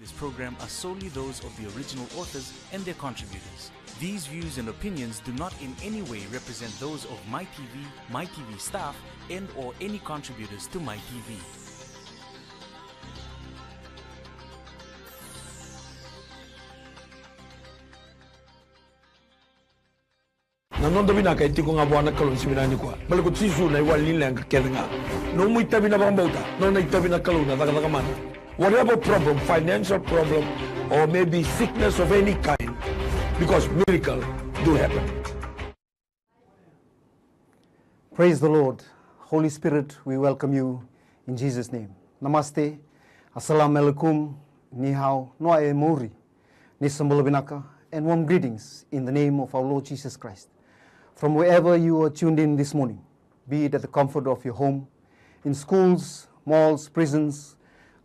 this program are solely those of the original authors and their contributors. These views and opinions do not in any way represent those of MyTV, MyTV staff, and or any contributors to MyTV. Nanondo binaka itiko nga buwana kalon si binani kwa. Balik sisu na iwal nila ang kakenga. No mo itabi na bambauta. No na itabi na kalon na takamana. Whatever problem, financial problem, or maybe sickness of any kind, because miracle do happen. Praise the Lord. Holy Spirit, we welcome you in Jesus' name. Namaste. Assalamu alaikum. Ni hao. Noa e mori. Ni sambula binaka. And warm greetings in the name of our Lord Jesus Christ. From wherever you are tuned in this morning, be it at the comfort of your home, in schools, malls, prisons,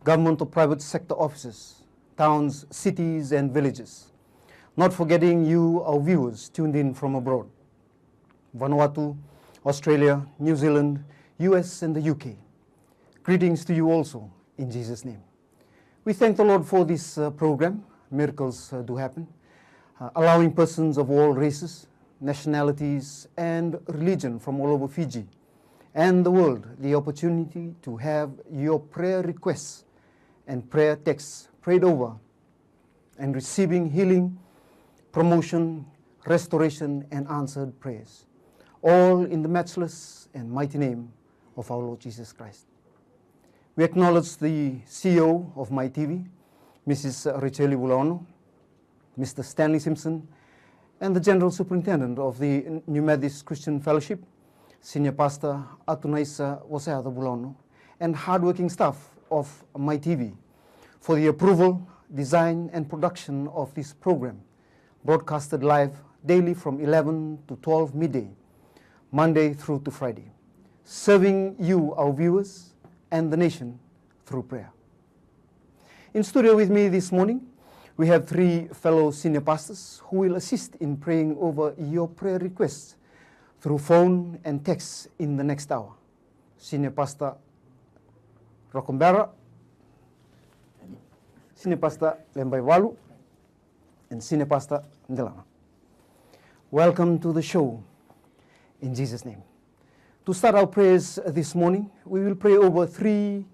government or private sector offices, towns, cities, and villages. Not forgetting you, our viewers, tuned in from abroad. Vanuatu, Australia, New Zealand, US, and the UK. Greetings to you also, in Jesus' name. We thank the Lord for this program. Miracles do happen. Allowing persons of all races, nationalities, and religion from all over Fiji and the world the opportunity to have your prayer requests and prayer texts prayed over and receiving healing, promotion, restoration, and answered prayers, all in the matchless and mighty name of our Lord Jesus Christ. We acknowledge the CEO of MyTV, Mrs. Richeli Bulaono, Mr. Stanley Simpson, and the General Superintendent of the New Methodist Christian Fellowship, Senior Pastor Atunaisa Waseada Bulaono, and hardworking staff of MyTV for the approval, design, and production of this program, broadcasted live daily from 11 to 12 midday, Monday through to Friday, serving you, our viewers, and the nation through prayer. In studio with me this morning, we have three fellow senior pastors who will assist in praying over your prayer requests through phone and text in the next hour. Senior Pastor Rokombera, Senior Pastor Lembai Walu, and Senior Pastor Ndelana. Welcome to the show in Jesus' name. To start our prayers this morning, we will pray over three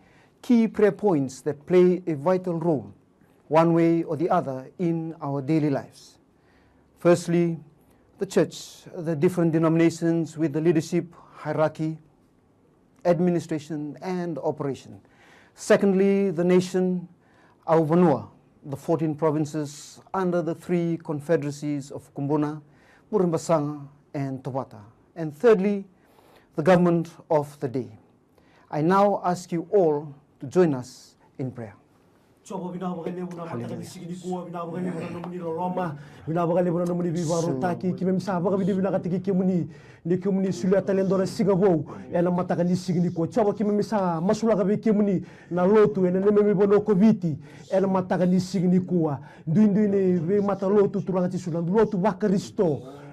key prayer points that play a vital role, one way or the other, in our daily lives. Firstly, the church, the different denominations with the leadership, hierarchy, administration, and operation. Secondly, the nation, our Vanua, the 14 provinces under the three confederacies of Kumbuna, Murimbasanga, and Tobata. And thirdly, the government of the day. I now ask you all to join us in prayer.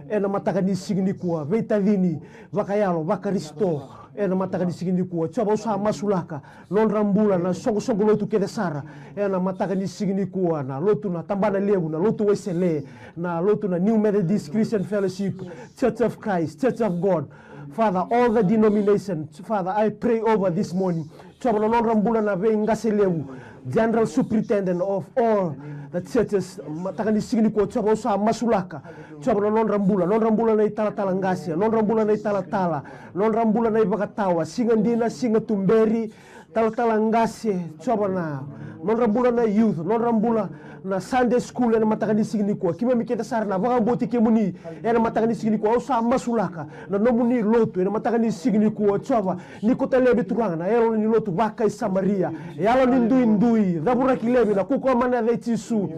Ena matagani sigini kuwa veitavini vakayalo vakaristo ena matagani sigini kuwa choba usa masulaka non rambula na songo lotu kede sara ena matagani sigini kuwa na lotu na tambana lebu na lotu wesele na lotu na New Methodist Christian Fellowship, Church of Christ, Church of God. Father, all the denominations, Father, I pray over this morning. Choba non rambula na ve ngaselebu, General Superintendent of all the churches, matagani sigini ko choba usa masulaka, choba non rambula na itala ngasia, non rambula na itala, non rambula na ibakatawa, singandina, singatumberi, tala ngasia, choba na, non rambula na youth, non rambula na Sunday school ena matagani sigini ko, kima miketa sarna, baka boti kemuni ena matagani sigini ko, usa masulaka, na nomuni lotu ena matagani sigini ko, choba nikota lebe turanga na elo ni lotu baka Samaria, yalo ni ndui, dabura kilebi na kuko mana vetisu,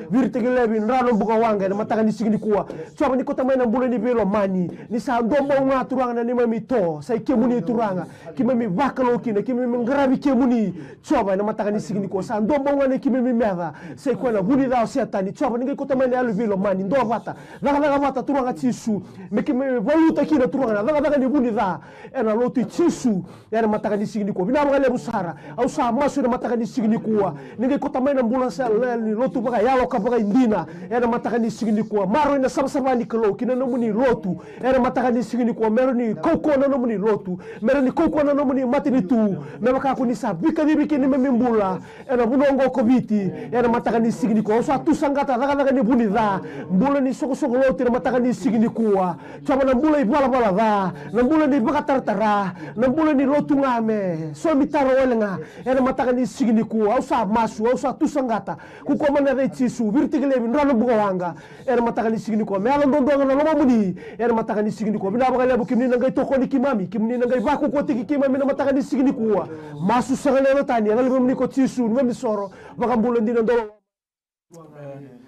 virtigi lebi nrano buka wanga na mataka ni sigini kuwa chaba ni kota mai na mbula ni belo mani ni sa ndombo nga turanga na ni mami to sai kemuni turanga kimami vakalo kina kimami ngarabi kemuni chaba na mataka ni sigini kuwa sa ndombo nga ni kimami meda sai kwa na buni da setani chaba ni kota mai na alu belo mani ndo vata daga vata turanga chisu me kimami valuta kina turanga daga ni buni da ena loti chisu na mataka ni sigini kuwa bina ngale busara au sa masu na mataka ni sigini kuwa ni kota mai na mbula sa ni lotu baka yalo ka baka indina na mataka ni sigini kuwa maro ina sama ni kalo kina no muni lotu na mataka ni sigini kuwa mero ni koko na no muni lotu mero ni koko na no muni matini tu me baka ku ni sabika ni bikini me mbula na bunongo kobiti na mataka ni sigini kuwa so atu sangata daga ni buni da mbula ni soko lotu na mataka ni sigini kuwa chama na mbula ibala bala da na mbula ni baka tartara na mbula ni lotu ngame so mitaro welenga na mataka ni sigini kuwa usa masu usa atu sangata ku ko mana de chisu virtigile bin rano buga wanga na mataka ni sigini kuwa me ala ndonga na loma muni na mataka ni sigini kuwa bina baka lebu kimni nangai toko ni kimami kimni nangai baku ko tiki kimami na mataka ni sigini kuwa masu sagale tani ala lebu ni ko chisu ni misoro baka mbula ndina ndo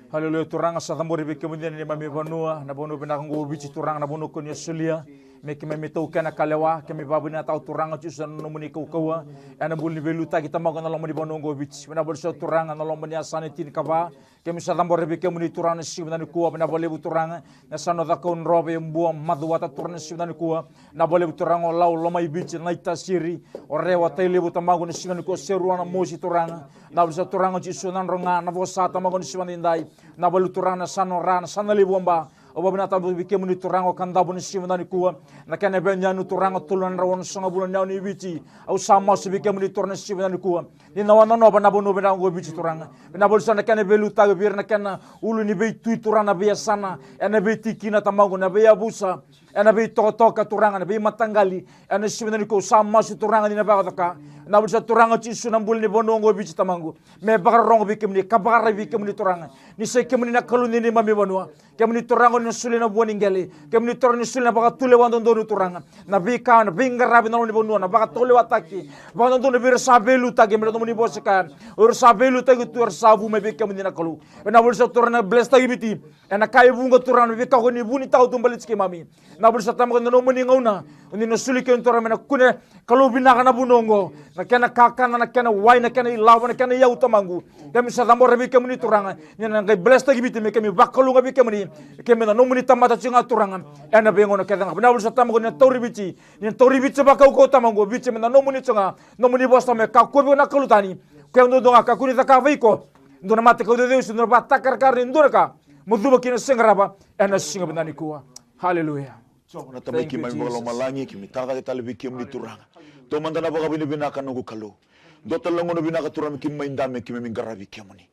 Haleluya turanga sa tambori bikemundi ni mami vanua na bono bina ngo bichi turanga na bono konya sulia me ke me tau kana kalewa ke me babu na tau turanga chu san no muni kawa ana bulni beluta kita mago na lomo di bono ngo bichi na bolso turanga na lomo ni asane tin kava ke me sa tambori bikemundi turanga si na kuwa na bolebu turanga na sano da kon robe mbuo madwata turanga si na kuwa na bolebu turanga lau loma bichi na itasiri orewa tailebu tamago na si na ko seruana mosi turanga na bolso turanga chu sunan ronga na vosa tamago ni si ndai na bolu turanga sano rana sana libuamba obabina tabu bikemuni turango kandabu ni simandani kuwa na kene benyanu turango tulan rawon songa bulan nyau ni bici au sama bikemuni turna simandani kuwa ni nawana no bana bono bina ngo bici turanga bina bol sana kene belu tagu bir na kena ulu ni be tu turana be sana ena be tikina tamago na be abusa ena be toka turanga na be matangali ena simandani ko sama turanga ni na ba ka na bol sa turanga ci sunam bul ni bono ngo bici tamango me bakar rongo bikemuni kabara bikemuni turanga ni se kemuni na kaluni ni mami bonwa kemuni turango ni sulina buoni ngeli kemuni torni sulina baka tule wando ndonu turanga na bika na bingarabi na ni bonwa na baka tole wataki baka ndonu bir sabelu tagi mero ni boskan ur sabelu tagi tur sabu me bika muni na kalu na bulsa turana bless tagi biti na kai bunga turana bika ko ni buni tau tumbalit ski mami na bulsa tamko no muni ngauna ni no sulike turana na kune kalu binaka na bunongo na kena kakana na kena wai na kena ilawa na kena yau tamangu kemi sa tambo bika muni turanga ni na kai bless tagi biti me kemi bakalu bika muni kemi na no muni tamata singa turanga ena bengo na kedanga na bulsa tamko ni tori biti baka ko tamango biti me na no muni tanga no muni bosta me ka ko na kalu tani kendo donga ka kuni taka veiko ndona mate ko de Deus ndona batakar karni ndona ka muduba kina singraba ena singa benani kuwa haleluya so na tabiki mai bolo malangi kimi taka de talbi kimi turanga to mandana baka bini binaka nugu kalu dota langono binaka turami kimi indame kimi mingarabi kimuni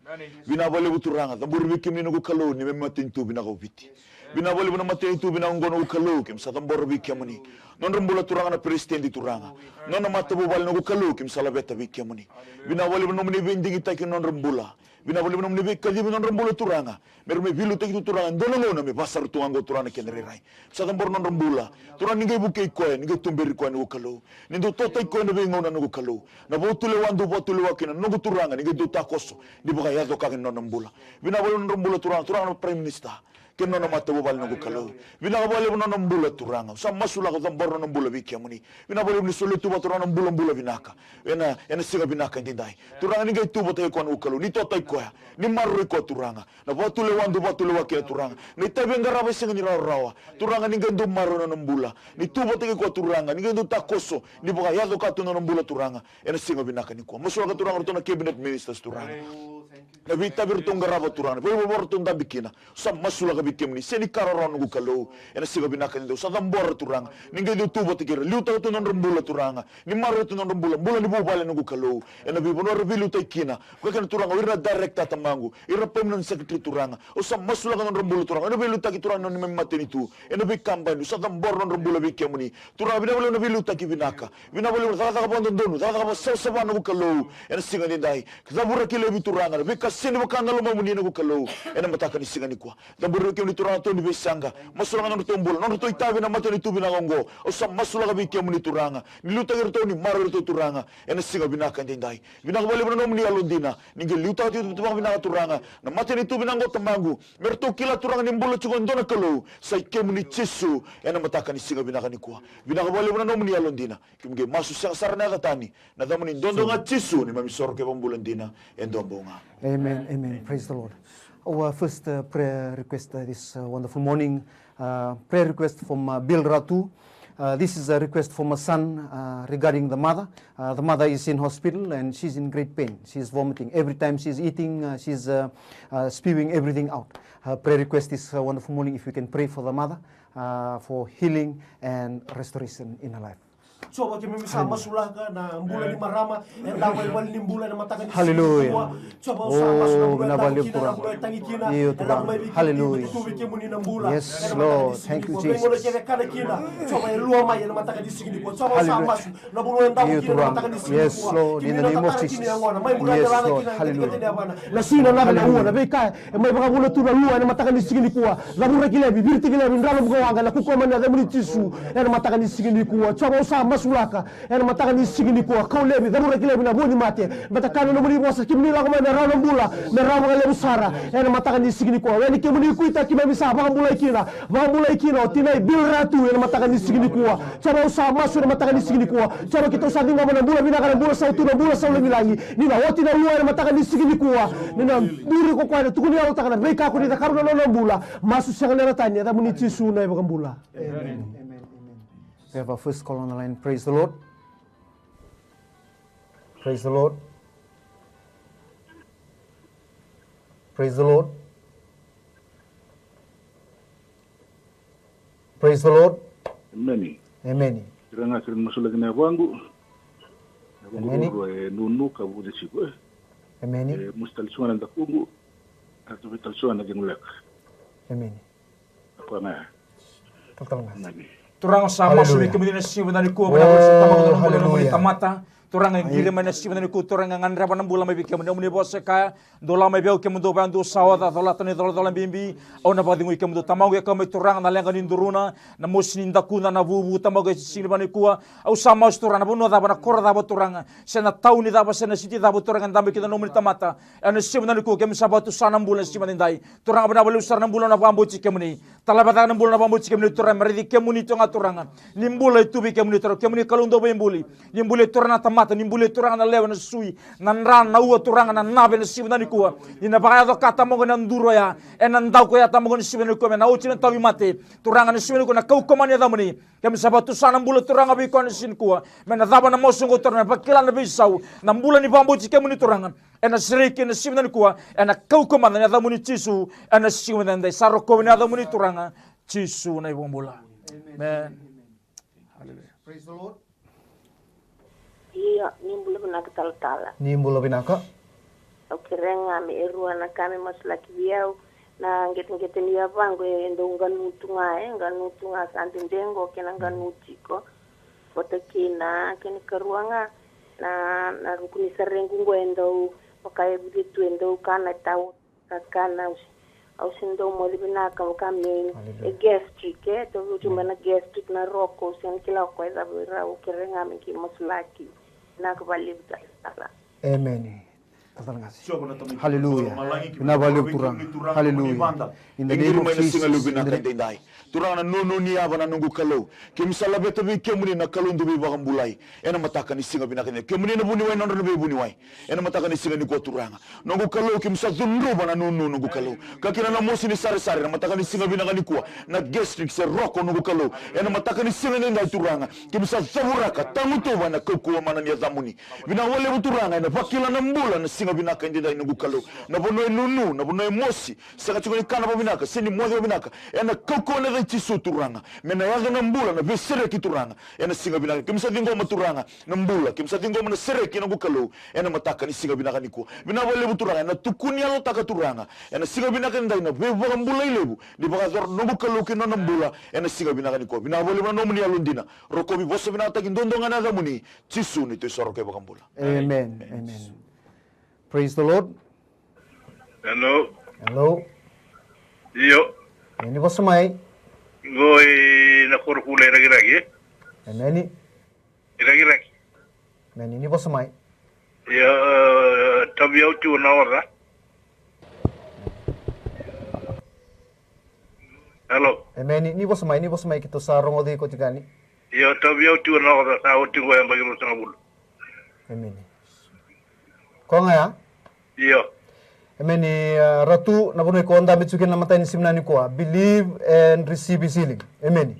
bina bole buturanga tambur kimi nugu kalu ni mematintu binaka ubiti bina bole buna matintu bina ngono kalu kim satambor bi kimuni non rembula turanga na presidente turanga non na matabu bal nugu kalu kim salabeta bi kimuni bina bole buna mni bindigi taki non rembula bina bole buna mni kadi non rembula turanga merme vilu taki turanga ndono ngona me basar tuango turana kenere rai satambor non rembula turanga ngai buke ko ngai tumberi ko nugu kalu nindo tota ko ne ngona nugu kalu na botule wandu botule wakina nugu turanga ngai do takoso di buka yazo ka non rembula bina bole non rembula turanga prime minister kena na mata bobal na gukalo bina bole buna na mbula turanga sa masula ko tambor na mbula bikia muni bina bole ni solo tu batura na mbula binaka ena singa binaka ndindai turanga ni gai tu botay ko na gukalo ni totay ko ni marro ko turanga na botule wandu botule wakila turanga ni tabe ngarabe singa ni rawa turanga ni gando marro na mbula ni tu botay ko turanga ni gando takoso ni boga yazo ka tu na mbula turanga ena singa binaka ni ko masula ka turanga na cabinet ministers turanga na vita virtung garava turana pelo bortun da bikina sa masula ka bikimni seni kararon gu kalo ena siga binaka ndo sa dambor turanga ninga do tubo tikira liuta to non rembula turanga ni maro to non rembula bula ni bubale gu kalo ena bi bonor vilu taikina ko kan turanga wirna direct tamangu ira permanent secretary turanga o sa masula ka non rembula turanga ena vilu taki turanga non memmateni tu ena bi kambanu sa dambor non rembula bikimni turanga bina bole no vilu taki binaka bina bole sa ka bondo donu sa ka sa gu kalo ena siga ni dai zabura kile bi turanga kasini wakanga lo mamuni na kukalo ena mataka ni singa ni kwa tamburu ke ni turanga to ni besanga masula ngano to mbul no to itabi na matani tubi na ngongo o sa masula ka bike muni turanga ni luta ke to ni maro to turanga ena singa binaka ndai binaka bali no muni alondina ninge luta to tu binaka turanga na matani tubi na ngota mangu merto kila turanga ni mbulu chikondo na kalo sa ke muni chisu ena mataka ni singa binaka ni kwa binaka bali no muni alondina kimge masu sa sarna katani na damuni ndondo nga chisu ni mamisoro ke bombulandina endombonga. Amen, amen. Praise the Lord. Our first prayer request this wonderful morning, prayer request from Bill Ratu. This is a request from a son regarding the mother. The mother is in hospital and she's in great pain. She's vomiting. Every time she's eating, she's spewing everything out. Her prayer request this wonderful morning, if we can pray for the mother, for healing and restoration in her life. Coba kami bisa masulah na mbula ni marama, endawai wal ni mbula na matakan. Hallelujah. Coba usah masulah binabalik kurang. Iyo turang. Hallelujah. Yes, Lord. Thank you, Jesus. Coba luar mai na matakan di sini ko. Coba usah masuk. Na bulu endawai Iyo turang. Yes, Lord. In the name of Jesus. Yes, Lord. Hallelujah. La sina na na uwa na beka. Mai baka bulu tu luar na matakan di sini ko. La bulu kile bibirti kile ndalo bukawanga na kukoma na demuni tisu. Na matakan di sini ko. Coba usah masulaka ena mataka ni sigini kwa kaulebi dhamura kilebi na boni mate batakana no muri wasa kimni la kama na rana mbula na rama ngale usara ena mataka ni sigini kwa weni kimuni kuita kimemi sa bambula ikina otina Bill Ratu ena mataka ni sigini kwa chama usa masu ena mataka ni sigini kwa chama kita usa dinga mana mbula bina kana mbula sautu na mbula saule milangi nina woti na luwa ena mataka ni sigini kwa nina buri ko kwa tukuni ala takana beka ko ni takaruna no mbula masu sangale tanya da muni tisu na mbula. Amen. We have our first call on the line. Praise the Lord. Praise the Lord. Praise the Lord. Praise the Lord. Amen. Amen. Kiranga kirin masula kina wangu. Amen. Nunu kabu de siku. Amen. Mustal suana da kungu. Atu vital suana gengulek. Amen. Apa na? Total. Amen. Turang sama sumi kemudian siapa dari ku benar sama dengan bulan tamata turang yang kiri mana siapa dari ku turang yang andra pada bulan mai bikin mana bos sekaya dola mai biau kemudian bantu sawat dola tani dola bimbi awna pada ngui kemudian tamau ya kami turang na lengan induruna na musnin dakuna na bubu tamau ke sini bani kuah au sama turang na buno daba na kora daba turang sena tahu ni daba sena siti daba turang daba kita nomor tamata ane siapa dari ku kami sabatu sana bulan siapa dari turang pada belu sarana bulan na bambu cikemuni talabata na bulan na bambu cikemuni turang meredi kemuni tu turangan nimbula itu bi kemuni toro kemuni kalundo bembuli nimbule turana tamata nimbule turanga na lewa na sui na ran na uwa turanga na nabe na sibna ni kuwa ina baka do kata mo na nduro ya enan daw ko ya tamo ni sibna ni kuwa na uchi na tawi mate turanga na sibna ko na kaukoman ya damuni kemi sabatu sana mbula turanga bi ko na sin kuwa mena daba na mosungo turanga pakila na bisau na mbula ni bambu ci kemuni turanga ena seriki na sibna ni kuwa ena kaukoman na damuni chisu ena sibna ndai saroko na damuni turanga chisu na ibombola. Amen. Hallelujah. Praise the Lord. Iya, nimbula binaka tala. Nimbula binaka. Okirenga me erua na kami maslaki biau na ngeten ya bango endo nganutunga santindengo kena nganutiko. Botakina kene karuanga na rukuni sarengu ngwendo okaye bitu endo kana tau kakana au sindo moli binaka kami gastric to tumana gastric na roko sen kila kwa za bira ukirenga miki maslaki na kubali bitala. Amen. Hallelujah. Binabalik turang. Hallelujah. In the name of Jesus. Turang na nunu ni aba na nungu kalau. Kemisala beto bi kemuni na kalundu bi bakam bulai. Ena mataka ni singa binakene. Kemuni na buniwai na bi buniwai. Ena mataka ni singa ni ko turanga. Nungu kalau kemisa zunru ba na nunu nungu kalau. Kakina na mosi ni sare na mataka ni singa binakani kuwa. Na gastric se roko nungu kalau. Ena mataka ni singa ni ndai turanga. Kemisa zaburaka tanguto ba na kukuwa mana ni zamuni. Binawale buturanga ena bakila na mbula na singa binaka ndi ndai nungu kalau. Na bonoe nunu, na bonoe mosi. Saka chukoni kana ba binaka, sini mwazi ba binaka. Ena kukuwa na chisu turanga mena yaga na mbula na besere ki turanga ena singa binaka kimsa dingo maturanga na mbula kimsa dingo na sere ki na gukalo ena mataka ni singa binaka niko binawale buturanga na tukuni alo taka turanga ena singa binaka ndai na beba mbula ilebu di baka zor no gukalo ki na mbula ena singa binaka niko binawale ba no muni alundina rokobi boso binaka ki ndondonga na zamuni chisu ni to soroke baka mbula. Amen. Amen. Praise the Lord. Hello. Hello. Iyo. Ini bos mai. Ngoi na kurkule ragi-ragi. Meni. Ragi-ragi. Meni ini bos mai. Ya tabi au tu na ora. Hello. Meni ini bos mai kita sarong odi ko tikani. Ya tabi au tu na ora sa o tingo yang bagi rusang bulu. Meni. Ko ngaya? Iyo. Meni ratu na bono ko onda mitsukin na mata ni simnani ko. Believe and receive his healing. Meni.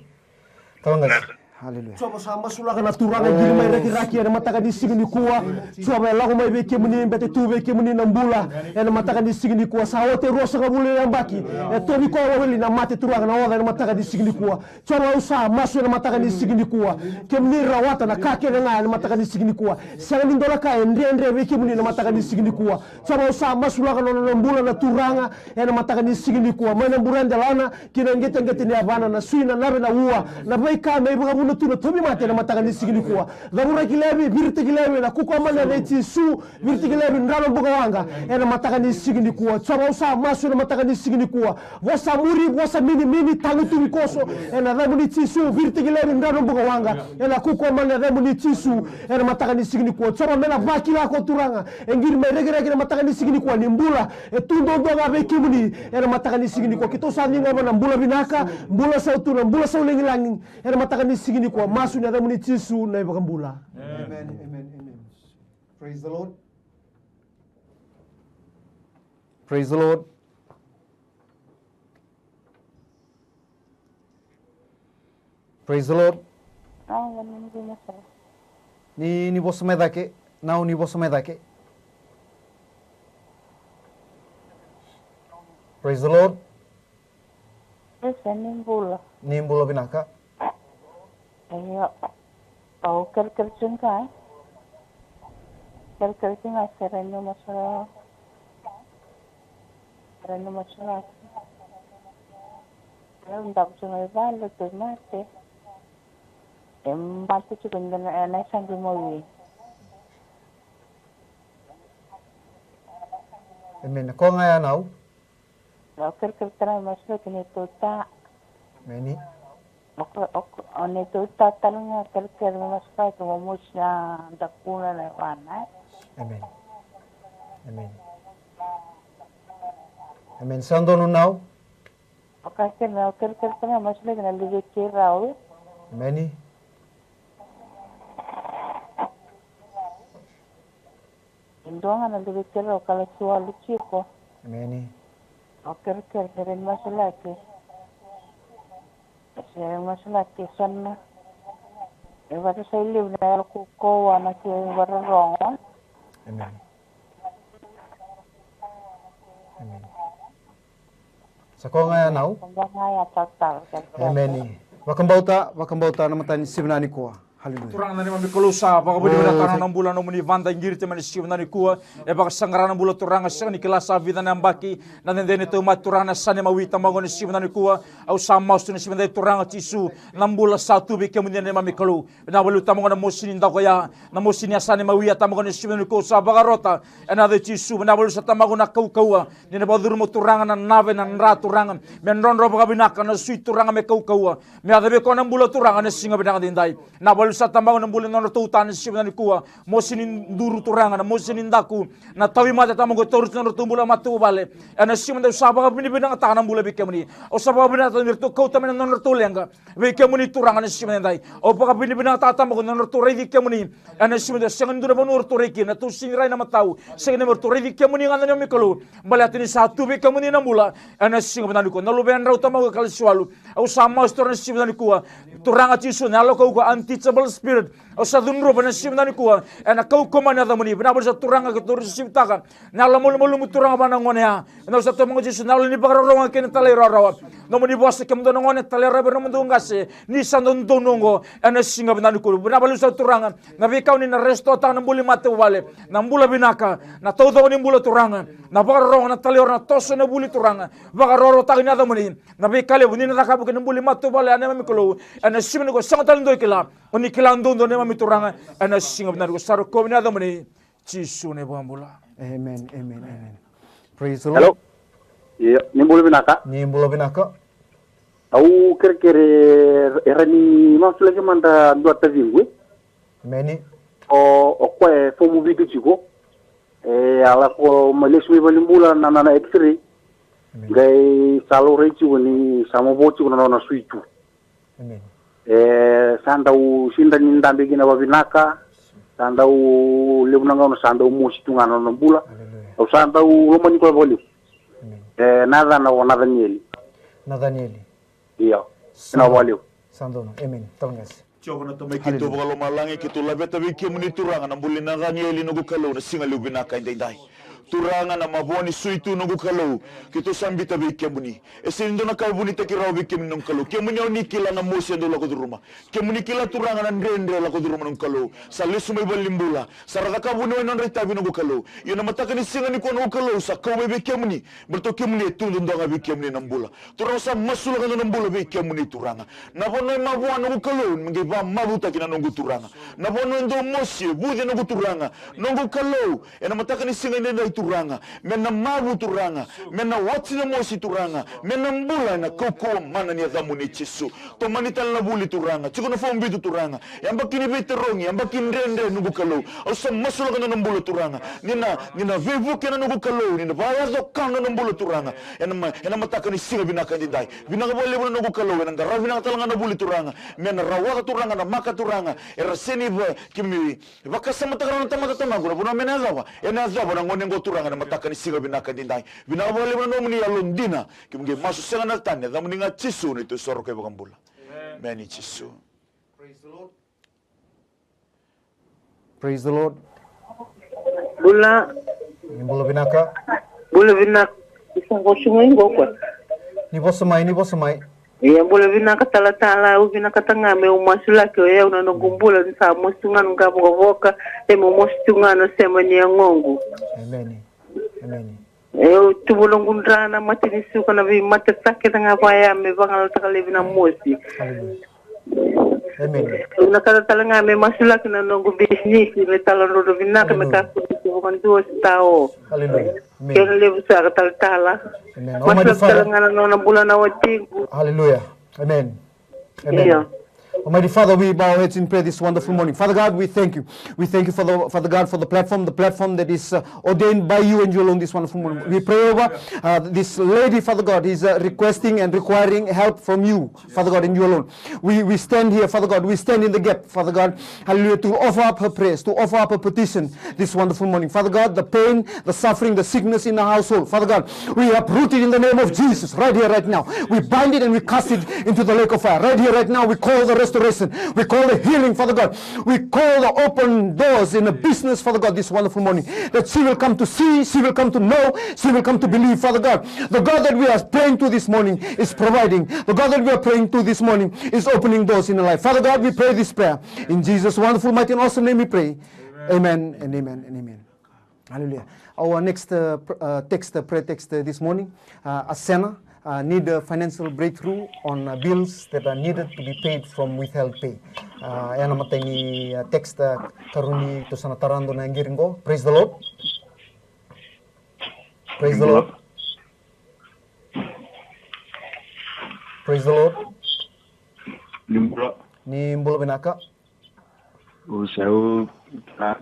Tawangas. Haleluya. Coba sama sulaka na turanga giri mai raki ena mataka di sigini kuwa. Coba lagu mai beke muni bete tu beke muni nambula ena mataka di sigini kuwa. Sawote rosa kabule yang baki. Tobi ko waweli na mate turanga na oda ena mataka di sigini kuwa. Coba usaha masu ena mataka di sigini kuwa. Kemni rawata na kake na ena mataka di sigini kuwa. Sanga nindola kaendre beke muni na mataka di sigini kuwa. Coba usaha masu laka na nambula na turanga ena mataka di sigini kuwa. Mana buranda lana kina ngete ni abana na suina nabe na uwa na baika na ibu no tuno tobi mate na mataka ni sigini kuwa dhabura kilebi virti kilebi na kuko amana na iti su virti kilebi ndalo mbuga wanga na mataka ni sigini kuwa chaba usa masu na mataka ni sigini kuwa wasa muri wasa mini tangu tu mikoso na dhamu ni tisu virti kilebi ndalo mbuga wanga na kuko amana dhamu ni tisu na mataka ni sigini kuwa chaba mena baki lako turanga ngiri merege na mataka ni sigini kuwa ni mbula tundo doga beki muni na mataka ni sigini kuwa kito sa ninga na mbula binaka mbula sautu na mbula saulengi langi na mataka ni sigini kuwa masu ni adamu ni tisu na ibakambula. Amen. Praise the Lord. Praise the Lord. Praise the Lord. Ni bos medake, now ni bos medake. Praise the Lord. Nimbula binaka. Iya, au kerja kan? Kerja nggak sereno masalah, Kalau tak cuma balik tu mati, mati juga dengan anak sanggup mau. Amen. Kau ngaya nau? Au kerja masalah kini tu tak. Meni. Oni tu tatalnya kerja masalah tu musnya dakuna lewana. Amen. Amen. Sando nau? Oke, kerja masalah kena lebih kira. Meni. Indongan lebih kira kalau soal lucu ko. Meni. Oke, kerja masalah ke. Saya masalah sana. Ibarat saya live na kuko anak saya berorong. Amen. Sako ngaya nau? Ngaya total. Amen. Wakambauta namatani simnani kuwa. Haleluya. Turang nani mami kolusa baka budi bina tanah 6 bulan nomuni vanda ingiri te mani siu nani kuwa baka sangarana bula turanga sang ni kelasa vida nan baki nan dene to mat turanga sane mawita mangoni siu nani kuwa au sama stu ni siu nani turanga tisu 6 bulan satu be kemudian mami kolu na balu tamangona mosini ndako ya na mosini asane mawia tamangoni siu nani kuwa sa baka rota na de tisu na balu sa tamangona kau ni na badur mo turanga nan nave nan ra turanga men ronro baka binaka na sui turanga me kau me adabe ko 6 bulan turanga na singa binaka dindai na balu sa tambang na bulin na tutan siya na kuwa mosinin duru turanga na mosinin daku na tawi mata tamang ko torus na tumbula matu bale ana siya na sabaka binibinang tanang bula bikemuni o sabaka binata nirto kau tamen na nortulenga bikemuni turanga na siya na dai o paka binibinang tatamang ko na norturay bikemuni ana siya na siya ndura banur tureki na tu singray na matau siya na norturay bikemuni nga na mikolo balatin sa tu bikemuni na mula ana siya na ko naluben raw tamang ko kalswalu o sama stor na siya na kuwa turanga tisu na lo ko untouchable spirit o sa dunro bana simnani kuwa ana kau komana damuni bana sa turanga ke tur simtaka na lamul mulum turanga bana ngonea na sa to mga jisu na ni bagaro ronga ken talera rawa no muni boss kem do ngone talera bana mundu ngase ni sandon donongo ana singa bana ku bana balu sa turanga na bikaw ni na resto ta na buli mate wale na mbula binaka na todo ni mbula turanga na bagaro ronga na talera na toso na buli turanga bagaro ta ni damuni na bikale buni na rakabu ken buli mate wale ana mikolo ana simni ko sangatal ndo kila oni kilando ndo ne mamituranga ana singa bna ko saro ko bna damani chisu ne bambula. Amen. Praise the Lord. Hello. Iya, nimbul binaka. Nimbulo binaka. Au kere erani masula ke manda duata vingwe. Many. O kwa fomu vitu chiko. Ala ko maleswe balimbula na x-ray. Gai salore chiko ni samobo chiko na suitu. Amen. Sanda u shinda ni ndambe gina babinaka. Sanda u lebunanga no sanda u musitunga no mbula. O sanda u romani kwa boli. Nada na Danieli. Nathanieli. Iya. Na boli. Sandono. Amen. Tongas. Coba na tamay kito bakalo malangi kito labeta biki muni turanga na buli na Danieli no gukalo na singa lubinaka indai. Turanga na maboni suitu no gukalo kito sambita biki muni. Esindo na kabuni takiraw biki muni kalo. Kemuni oni kila na Mose do lako duruma. Kemuni kila turanga na ndrendre lako duruma no kalo. Salisu may balimbula. Sarada kabuni no ritabi no gukalo. Yun na mataka ni singa ni ko no gukalo sa kawe biki muni. Berto kemuni tundun nga biki muni nambula. Turang sa masula ka nambula biki muni turanga. Nabonoy mabuan no gukalo ngiba mabuta kina nungu turanga. Nabonoy ndo Mose budi no guturanga. Nungu kalo. Ena mataka ni singa ni turanga, mena mabu turanga, mena watsi na Mose turanga, mena mbula na koko mana ni adamu ni Yesu. To manital na buli turanga, chiko na fombi turanga. Yamba kini beterongi, yamba kinrendre nugu kalo. Osa masula kana nambula turanga. Nina vevu kena nugu kalo, nina bayazo kana nambula turanga. Ena mataka ni singa binaka ndai. Binaka bole bole nugu kalo, ena ngara binaka talanga na buli turanga. Mena rawaka turanga na maka turanga. Era seni ba kimi bakasa mataka na tamata tamagura. Buna mena zawa. Ena zawa na ngone turanga na mataka ni singa binaka ndai. Binaka bole bole nomuni ya Londina. Kimge masu senga na tanya. Dhamuni nga Yesu ni to soro kaya bakambula. Meni Yesu. Praise the Lord. Praise the Lord. Bula. Nimbulo binaka. Bula binaka. Isang kosyong ingo kwa. Nibo samay. Iya bula binaka tala u binaka tangame umasula ke ya una nogumbula nsa mustungan ngaboka temo mustungan sema ni ngongu. Amen. Tubulungundrana matini suka na bi matasake tanga kwaya me bangal takale bina mosi. Amen. Una kada talanga me masula kina nongu business le talando do binaka me ka kubukan do stao. Hallelujah. Kaya lebu sa tala. Amen. Masula talanga na bulan na watingu. Hallelujah. Amen. Yeah. Almighty Father, we bow our heads in prayer this wonderful morning. Father God, we thank you. We thank you, Father God, for the platform that is ordained by you and you alone this wonderful morning. We pray over this lady, Father God, is requesting and requiring help from you, Father God, and you alone. We stand here, Father God. We stand in the gap, Father God, hallelujah, to offer up her prayers, to offer up her petition this wonderful morning. Father God, the pain, the suffering, the sickness in the household, Father God, we uproot it in the name of Jesus, right here, right now. We bind it and we cast it into the lake of fire. Right here, right now, we call the restoration. We call the healing, Father God. We call the open doors in the business, Father God, this wonderful morning. That she will come to see, she will come to know, she will come to believe, Father God. The God that we are praying to this morning is providing. The God that we are praying to this morning is opening doors in her life. Father God, we pray this prayer. In Jesus' wonderful, mighty, and awesome name we pray. Amen and amen and amen. Hallelujah. Our next prayer text this morning, Asena. Need a financial breakthrough on bills that are needed to be paid from withheld pay. Yan naman tayo ni text karuni to sa natarando na ngiring ko. Praise the Lord. Praise the Lord. Praise the Lord. Nimbulo binaka. Usau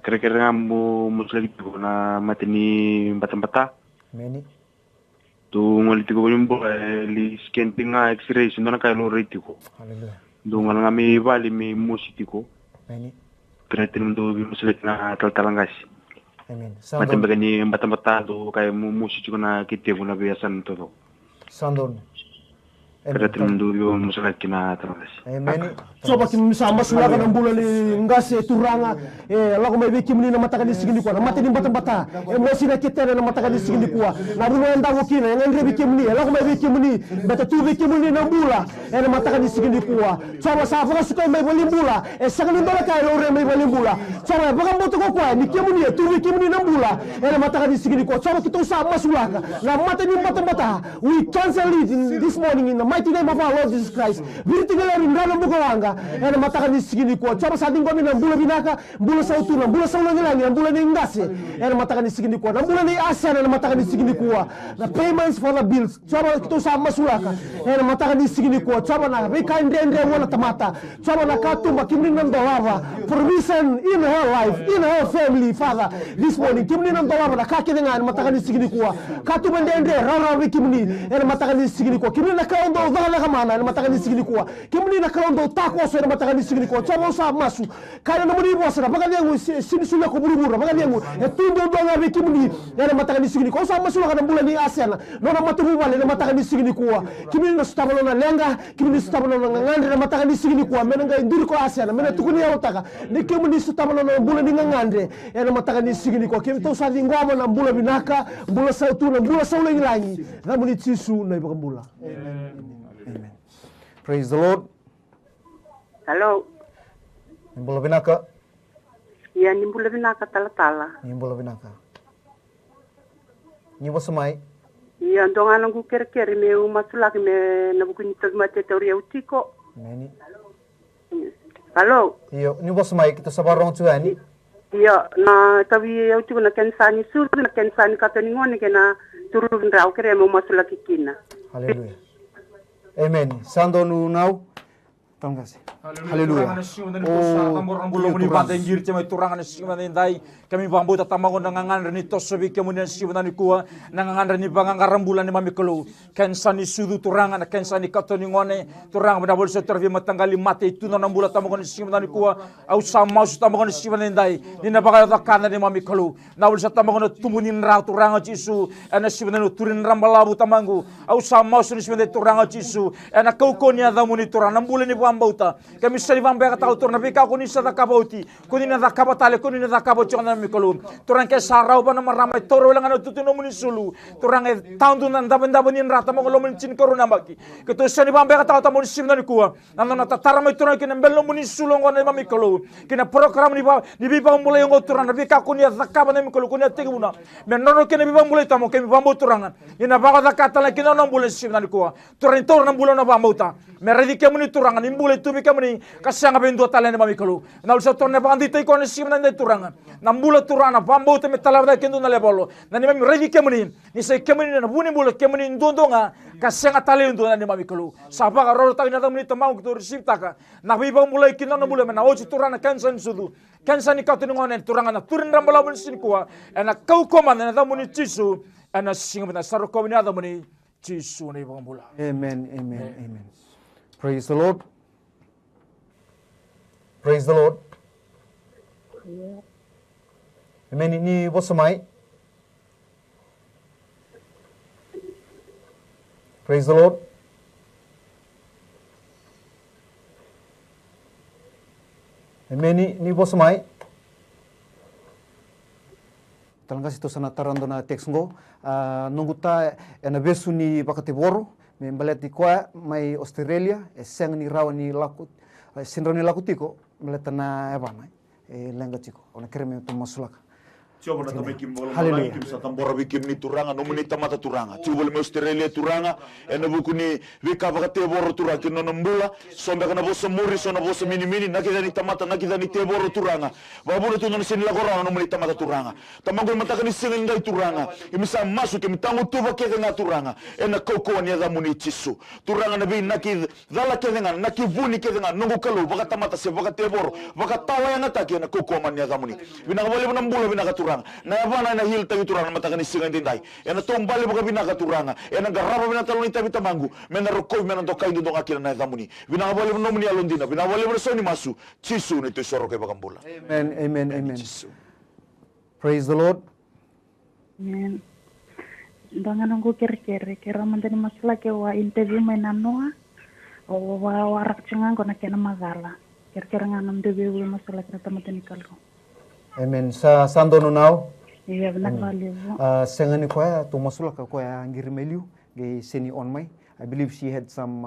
kira-kira mo muslagi ko na matini bata-bata. Many. Tu ngaliti ko yung li scanning nga x-ray sindo na kaya lo rate ko. Hallelujah. Do nga mi vali mi musiti ko. Many. Kreatin do bi musulit na taltalangas. Amen. Matembaga ni bata-bata do kaya musiti ko na kite ko na biyasan to. Sandon. Kreatin do bi musulit kina talangas. Amen. Coba kim sama sula ka ng bulan ni ngase turanga lako may bikim ni na matakan ni sigini ko na matini bata mo sina kita na matakan ni sigini ko na bulo enda ko kina ngandre bikim ni lako may bikim ni beta tu bikim ni na bula na matakan ni sigini ko coba sa fa suka may bolim bula sakali dola kay lore may bolim bula coba baka mo to ko ni kim ni tu bikim ni na bula na matakan ni sigini ko coba kita usah masula ka na matini bata we cancel it this morning in the mighty name of our Lord Jesus Christ. Birtigala rindana mukawanga. Ena matakani sigini kuwa. Chaba sa ating kami ng bula binaka, bula sa utunan, bula sa ulang ilangi, bula na ingase. Ena matakani sigini kuwa. Bula na Asia na matakani sigini kuwa. The payments for the bills. Chaba kito sa masulaka. Ena matakani sigini kuwa. Chaba na rika endre wala tamata. Chaba na katumba kimni ng dalawa. Provision in her life, in her family, Father. This morning kimni ng dalawa na kakidengan matakani sigini kuwa. Katumba endre rara kimni. Ena matakani sigini kuwa. Kimni na kaundo dala kamana. Ena matakani sigini kuwa. Kimni na kaundo takos. Ena matakani sigini kuwa. Chaba sa masu. Kaya na muni bosa na bagay yangu sinisula ko burubura bagay yangu etundo nga wiki muni yana matakani sigini ko sa masula ka ng bulan ni Asia na no na matububale na matakani sigini kuwa kimini na sutabalo na lenga kimini sutabalo na ngandre na matakani sigini kuwa menanga induri ko Asia na mena tukuni ya utaka ni kimini sutabalo na bulan ni ngandre yana matakani sigini kuwa kimi to sa dingwamo na bulan binaka bulan sa utuna bulan sa ulang ilangi na muni tisu na ibang bulan. Amen. Praise the Lord. Hello. Nimbula binaka. Ya nimbula binaka tala-tala. Nimbula binaka. Niwa samai. Ya ndonga nangu kere-kere me umasulaki me nabukunyi tagmate teoria utiko. Meni. Hello. Iyo, niwa samai kita sabarong tuani. Iya, na tawi utiko na kensani suru na kensani katoningoni kena turun rau kere me umasulaki kina. Hallelujah. Amen. Sando nu now. Terima kasih. Haleluya. Kami bambu tatamangon nangangan reni tosobi kemudian siwana ni kuwa nangangan reni bangangaram bulan ni mami kelu kensani sudu turangan kensani katoni ngone turang bedabol setervi matanggali mate itu nanam bulan tamangon siwana ni kuwa au sama su tamangon siwana ndai ni nabaga takana ni mami kelu nawul satamangon tumunin ra turanga jisu ana siwana no turin rambalabu tamangu au sama su siwana turanga jisu ana kaukonia damuni turang bulan ni bambauta kami sari bambega tau turna bika kuni sada kabauti kuni na kabatale kuni na kabauti mikolu turang ke sarau bana maramai toro langan tutuno muni sulu turang e taundu nan daben-dabenin rata mo lomun cin koruna baki ketu sani bambe kata ta muni simna ni kuwa nan na tatara mai turang kina bello muni sulu ngone mami mikolu kina program ni biba mulai ngo turang na bika kunia zakaba na mikolu kunia teguna men nono kina biba mulai tamo kemi bambo turangan ina baga zakata la kina non bule simna ni kuwa turang tor nan bulan na bambauta meredi kemuni turangan imbule tu bika muni kasanga bendo talene mami mikolu na ulsa torne bandi tai kone simna ni turangan bula turana bambo te metalabda kendo na lebolo na ni mami revi kemuni ni se kemuni na buni bula kemuni ndondonga kasenga tale ndo na ni mami kelu sapa ka roro tagina tamuni tamau to receive taka na biba mulai kinna na bula na oji turana kansan sudu kansan ni katuni ngone turanga na turin rambala bun sin kuwa na kau koma na tamuni chisu ana singa na saro ko ni tamuni chisu ni bambula. Amen, amen, amen. Praise the Lord. Praise the Lord. Amen. Ni bosamai. Praise the Lord. Amen. Ni bosamai. Talangkas ito sana tarando na text ngo. Nunguta ena besu ni bakatiboro. Membalet di kwa mai Australia. Seng ni raw ni lakut. Sinro ni lakutiko. Meleta na ebana. Lenga chiko. Ona kereme to masulaka. Coba na tamay kim bola malay kim sa tambora bikim ni turanga no munita mata turanga coba le Australia turanga ena buku ni vika baka teboro turanga kino nambula sombe kana bosa muri sona bosa mini nakida ni tamata nakida ni teboro turanga babuna tu non sin lagora no munita mata turanga tamangol mata kani sinin ngai turanga imisa masu kim tangu tuba ke na turanga ena koko ni da muni chisu turanga na bi nakid dala ke dengan nakivuni ke dengan nungu kalu baka tamata se baka teboro baka tawa yang atake na koko man ya da muni binaka bole nambula binaka turanga na yabana na hil tayo turanga matakan isingan tinday ena tombali baka binaka turanga ena garapa binatalo ni tabi tamangu mena rokoi mena tokai dudong akira na yadamuni binaka bali no muni alondina binaka bali no soni masu chisu ni to soro kay bakambula. Amen, amen, amen. Praise the Lord. Amen. Dangan nunggu kere-kere kera mandani masala ke wa interview menanoa o wa warak cengang kona kena magala kere-kere nganam dewe masala kena tamatani kalko. Amen. Sa sandono now. Iya benar kali. Sengani koya to masulaka koya ngirmeliu ge seni on my. I believe she had some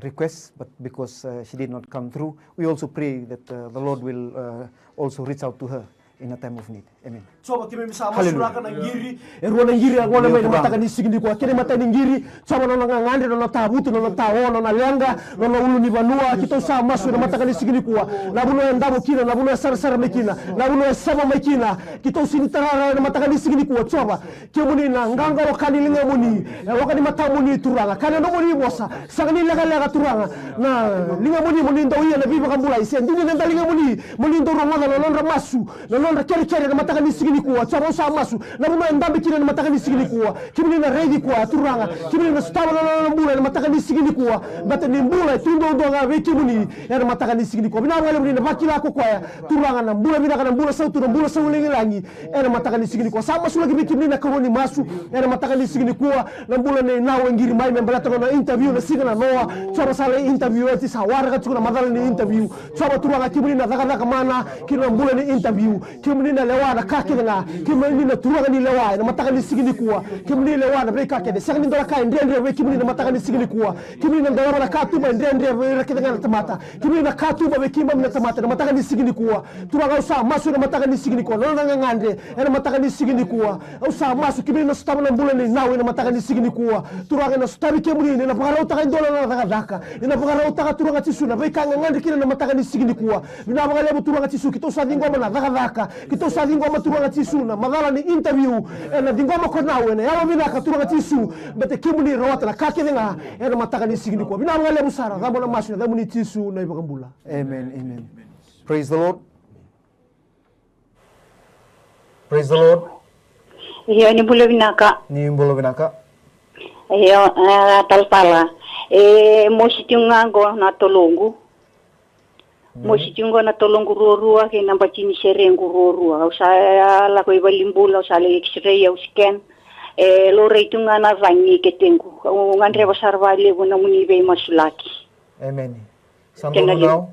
requests, but because she did not come through, we also pray that the Lord will also reach out to her in a time of need. Amen. Coba kami bisa masulaka ng giri, ruang ng giri ang wala may matakan ni sigindi ko. Kini mata ni giri, coba nona ngangande nona tabutu nona tawo nona lenga nona ulu ni banua kita usah masuk na matakan ni sigindi ko. Labuno yang dabo kina, labuno yang sar mekina, labuno yang sama mekina. Kita usini tarara na matakan ni sigindi ko. Coba kemuni na nganga lo kanilinga muni, wakani mata muni turanga. Kana no muni bosa, sangani lega turanga. Na linga muni ndo iya na biba kambula isen. Dini nanda linga muni ndo rongoda nona masu, nona keri na matakan ni sigindi kuwa coba usah masu na buno ndambe kina na mataka ni sigini kuwa kimini na ready kuwa turanga kimini na staba na mbula na mataka ni sigini kuwa bata ni mbula tundo ndonga we kimini ya na mataka ni sigini kuwa bina wale muni na bakila ko kwa turanga na mbula bina kana mbula sautu na mbula saulingi langi na mataka ni sigini kuwa sama sula kimini na kawoni masu na mataka ni sigini kuwa na mbula ne nawe ngiri mai membala na interview na sigana noa coba sala interview eti sawara ka tukuna madala ni interview coba turanga kimini na daga mana kina mbula ni interview kimini na lewana kake na kimini na turanga ni lewa na mataka ni sigini kuwa kimini lewa na break kake de sagani ndola ka ndende we kimini na mataka ni sigini kuwa kimini na ndola na katuma ndende we rakita na tamata kimini na katuma we kimini na tamata na mataka ni sigini kuwa turanga usa masu na mataka ni sigini kuwa nona ngande na mataka ni sigini kuwa usa masu kimini na staba na mbula ni nawe na mataka ni sigini kuwa turanga na stabi kimini na pagara utaka ndola na daga daka na pagara utaka turanga tisu na beka ngande kina na mataka ni sigini kuwa na pagara turanga tisu kita usa dingoma na daga daka kita usa dingoma turanga tisu na madala ni interview na dingoma ko nawe na yawa bina ka turanga tisu bete kimuni rawata na kake nga na mataka ni sigini kuwa bina ngale busara gamo na masu na muni tisu na ibakambula. Amen. Praise the Lord. Praise the Lord. Iya ni bulu binaka. Ni bulu binaka. Iya talpala. Mositunga go na tolongu. Mositunga na tolongu rorua ke namba chini serengu rorua. Usaya la ko ibalimbula usale x-ray au scan. Lo reitunga na vangi ketengu. Ngandre basarva lebu na munibe masulaki. Amen. Santo now.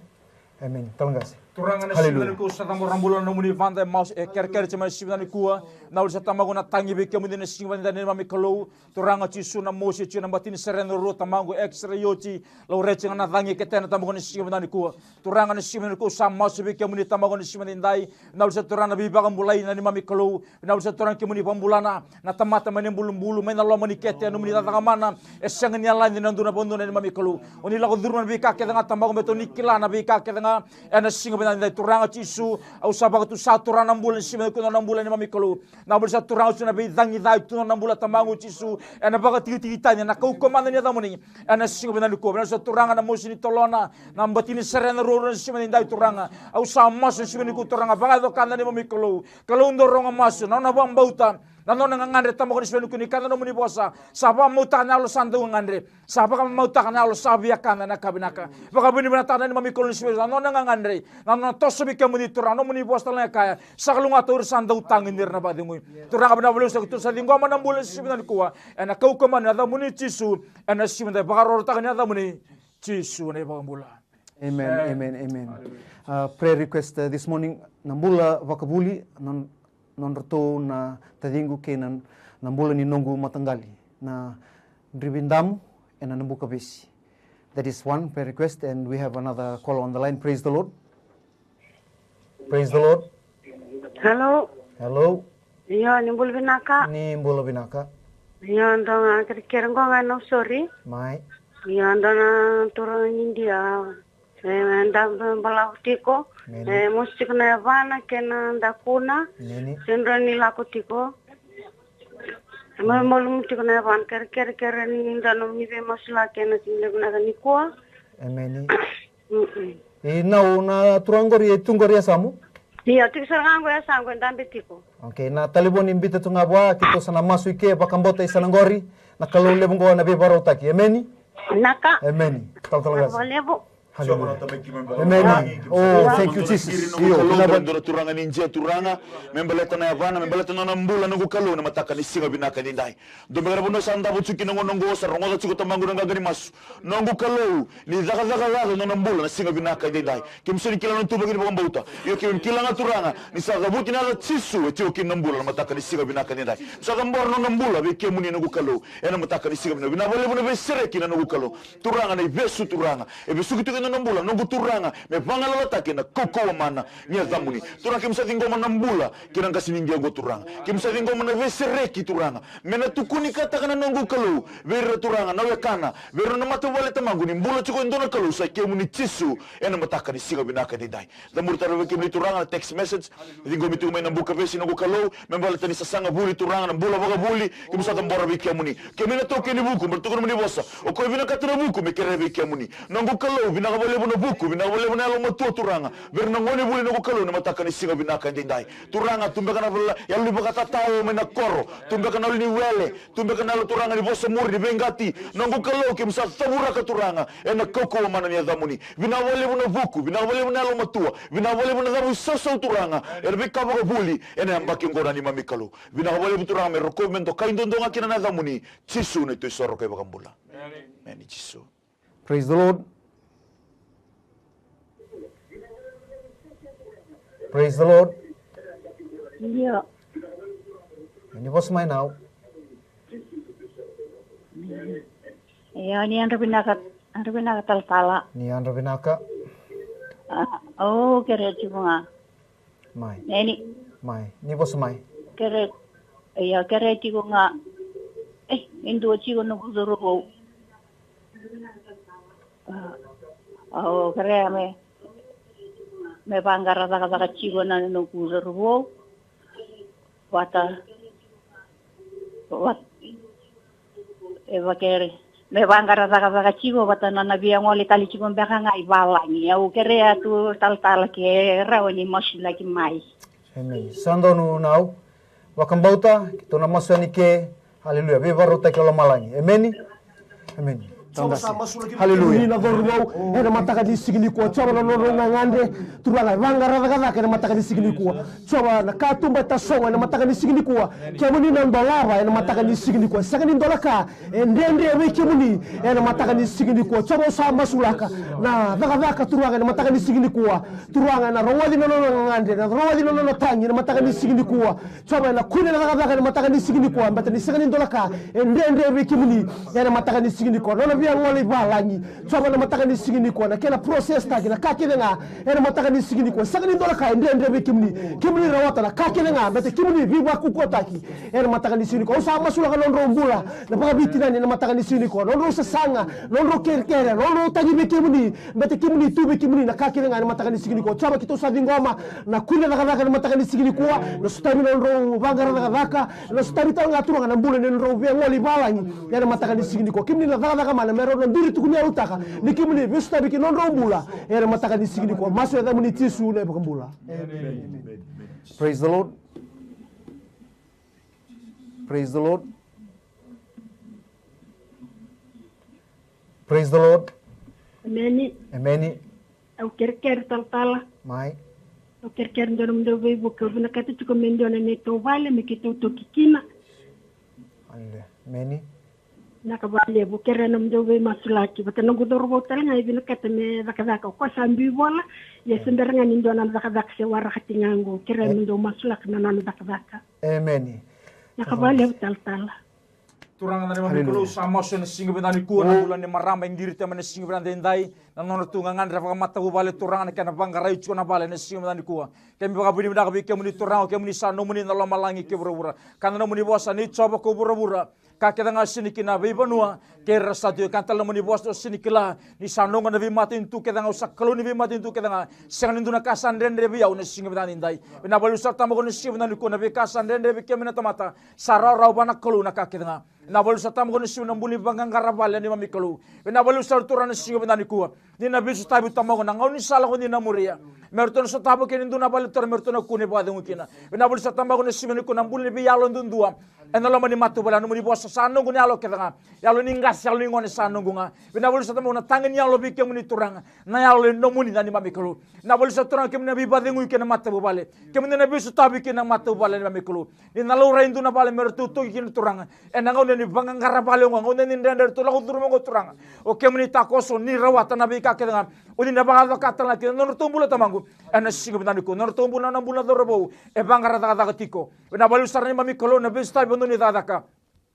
Amen. Terima kasih. Turanga na simana ko sa tamo rambulan na muni vanda maus ker chama simana kuwa na ul sa tamago na tangi be kemu dina simana na mami kalo turanga chi suna mosi chi na batini sereno ro tamango extra yoti lo rechinga na tangi ketena tamago na simana kuwa turanga na simana ko sa maus be kemu ni tamago na simana ndai na ul sa turanga bi bagam bulai na ni mami kalo na ul sa turanga kemu ni pambulana na tamata mani bulu mena lo mani ketena muni tanga mana esanga ni ala ni nduna bondo na ni mami kalo oni la ko durman bi ka ketanga tamago beto nikila na bi ka ketanga ena singa na turanga tisu au sabak tu satu rana bulan sima ko na bulan ni mamikolo na bul sa turanga tu na be dangi dai tu na bulan tamangu tisu ena baga titi tanya na ko komanda ni damuni ena singa bena ko na sa turanga na mosini tolona na batini serena ro sima ni dai turanga au sa mas sima ni ko turanga baga do kanda ni mamikolo kalau ndorong mas na bang bauta nano ngangandre tamo ko nisbenu kuni kana no muni bosa sapa mau tana lo sandu ngandre sapa ka mau tana lo sabia kana na kabinaka baka bini bana tana ni mami ko nisbenu nano ngangandre nano toso bi kemuni turano muni bosa la kaya sakalunga tur sandu tangin na badingu turanga bana bulu sa tur sa dingwa manam bulan sibina kuwa ena kau komana da muni tisu ena sibina baka ro tangin da muni tisu ne bambula. Amen. Prayer request this morning nambula wakabuli non reto na tadingu ke nan mula ni nongu matanggali na dribindamu and nambuka besi. That is one prayer request, and we have another call on the line. Praise the Lord. Praise the Lord. Hello. Iya ni bulu binaka. Ni bulu binaka. Iya ndonga kira-kira no sorry. Mai. Iya ndona turang India. Ndam balautiko. Musik na vana kena ndakuna sendra nilako tiko malum tiko na van ker ni ndano mi be masla kena sinde guna nikwa ameni na turangori tungori samu iya tiksangango ya sango ndambe tiko okay na talibon imbita tungabwa kito sana masu ike bakambota isanangori na kalole bungo na be barotaki ameni naka ameni talabo Amen. Oh, thank you, Jesus. Turanga ninja turanga membeleta na yavana membeleta na mbula nungu kalu na mataka ni singa binaka ni ndai domera buno sanda butuki nongo sa rongo tsuko tamangu nga gari masu nungu kalu ni zaga na mbula na singa binaka ni ndai kimsoni kila no tuba gini bauta yo kim kila nga turanga ni saga buti na tsisu etio kin mbula na mataka ni singa binaka ni ndai saga mbor no mbula be kemuni nungu kalu ena mataka ni singa binaka na bole buno be sereki na nungu kalu turanga na besu turanga e besu kitu tino nambula nongo turanga me pangala take na koko mana nia zamuni turanga kimsa tingoma nambula kiranga siningia go turanga kimsa tingoma na vesereki turanga mena tukuni kata kana nongo kalu vera turanga na wekana vera na matu wale tamanguni mbula chiko ndona kalu sa kemuni tisu ena mataka ni singa binaka didai zamuri tarawe kimli turanga text message tingo mitu mai nambuka vesi nongo kalu membala tani sasanga buli turanga na mbula baga buli kimsa tambora bikiamuni kemina toke ni buku bertukun muni bosa o ko vina katuna buku me kere bikiamuni nongo kalu vina kabole bona buku vina kabole bona lo matu turanga vera nangoni buli nongo kalu na mataka ni singa binaka didai turanga tumbe kana vela yalu bakata tao mena koro tumbe kana ni wele tumbe kana lo turanga ni bosa muri di bengati nongo kalu kimsa tabura ka turanga ena koko mana ni zamuni vina kabole bona buku vina kabole bona lo matua vina kabole bona zabu soso turanga erbe kabaka buli ena ambaki ngora ni mamikalu vina kabole turanga me rekomendo kaindondonga kina na zamuni chisu ne to soro ke bakambula amen chisu. Praise the Lord. Praise the Lord. Yeah. Ini bos main now. Ya, ni Andra Binaka Taltala. Ni Andra Binaka. Oh, kere cuma. Mai. Ini. Mai. Ni bos mai. Kere. Ya, kere cigo nga. Indo cigo no kuzuru. Oh, kere me bangara daga cigo na no kuzuru. Wat eva kere me bangara daga cigo wata na via ngoli tali cigo mbeka ngai balangi au kere atu tal ke rawani masila ki mai. Amen. Sando nu nau wakambauta kituna masani ke haleluya be barota ke malangi. Amen. Amen. Haleluya. Ina dorwau ena mataka di sigini ko choba no ngande turala vangara daga ena mataka di sigini ko choba na katumba tasonga ena mataka di sigini ko kemuni na dolara ena mataka di sigini ko sagani dolaka ndende we kemuni ena mataka di sigini ko choba sa masulaka na daga turanga ena mataka di sigini ko turanga na rawadi no ngande na rawadi no tangi ena mataka di sigini ko choba na kune na daga ena mataka di sigini ko mbata ni sagani dolaka ndende we kemuni ena mataka di sigini ko no via ngoli balangi choba na mataka ni sigini ko na kena process tagi na kakilenga ena mataka ni sigini ko sagani dola ka ndende be kimni rawata na kakilenga bete kimni viva kukotaki ena mataka ni sigini ko sa masula ka nondro mbula na paka bitina ni mataka ni sigini ko nondro sasanga nondro kerkere nondro tagi be kimni bete kimni tu be kimni na kakilenga ena mataka ni sigini ko choba kito sa vingoma na kule na na mataka ni sigini ko na sutami nondro bangara na na sutami tanga turanga na mbula nondro via ngoli balangi ena mataka ni sigini ko kimni na daga mana mero na nduri tukunya utaka nikimuni vista biki non rombula era mataka ni sigini ko maso ya muni tisu na bakambula. Praise the Lord. Praise the Lord. Praise the Lord. Amen. Amen. Au kerker taltala. Mai. Au kerker ndo vevo ko vina kati tuko mendo na neto vale mikito to kikina. Alle. Amen. Nakabale bukere na mjowe masulaki bata ngodoro botala ngai bina kata me zakazaka ko sambi bola ya senderanga nindo na zakazaka se wara hatingango kere ndo masulaki na na zakazaka. Amen. Nakabale taltala. Turanga na mamikolo sama so na singa bidani ko na bulan ni marama indiri te man singa bidani ndai na nono tunga ngandra fa mata bu bale turanga na kana bangara ichu na bale na singa bidani ko kemi ba bini bidaka bi kemi turanga kemi sa no muni na lo malangi ke bura kana no muni bosa ni choba ko bura kakeda nga sinikina be banua ke rasatio kantala muni bosa sinikila ni sanonga na bi matin tu keda nga usakalo ni bi matin tu keda nga sangan nduna kasan rende bi au na singa bidani ndai na balu sarta mo ko singa bidani ko na bi kasan rende bi kemi na tomata sarara bana kalu na kakeda nga na balu sarta mo ko singa buli bangang karabal ni mamikalu na balu sartura na singa bidani ko ni na bisu tabi tamago na ngau ni sala ko ni na muria merton sa tabo ke nduna balu tor merton ko ne bade ngukina na balu sarta mo ko singa ko na buli bi yalo ndundua enalo mani matu bala no mani bosa sanu guni alo kedanga yalo ningas yalo ngone sanu gunga bina bolu satamo na tangen yalo bi kemuni turanga na yalo no muni nani mamikulu na bolu saturanga kemuni bi badengu kena mata bale kemuni na bisu tabi kena mata bale mamikulu ni nalo raindu na bale mertu to kena turanga enanga ni bangangara bale ngone ni ndender to lagu turmo turanga o kemuni takoso ni rawata na bi ka kedanga uni na baga katala ke no tumbula tamangu ena sigo bina ko no tumbula na bula dorobo e bangara daga tiko bina bolu sarani mamikulu na bisu tabi ni dadaka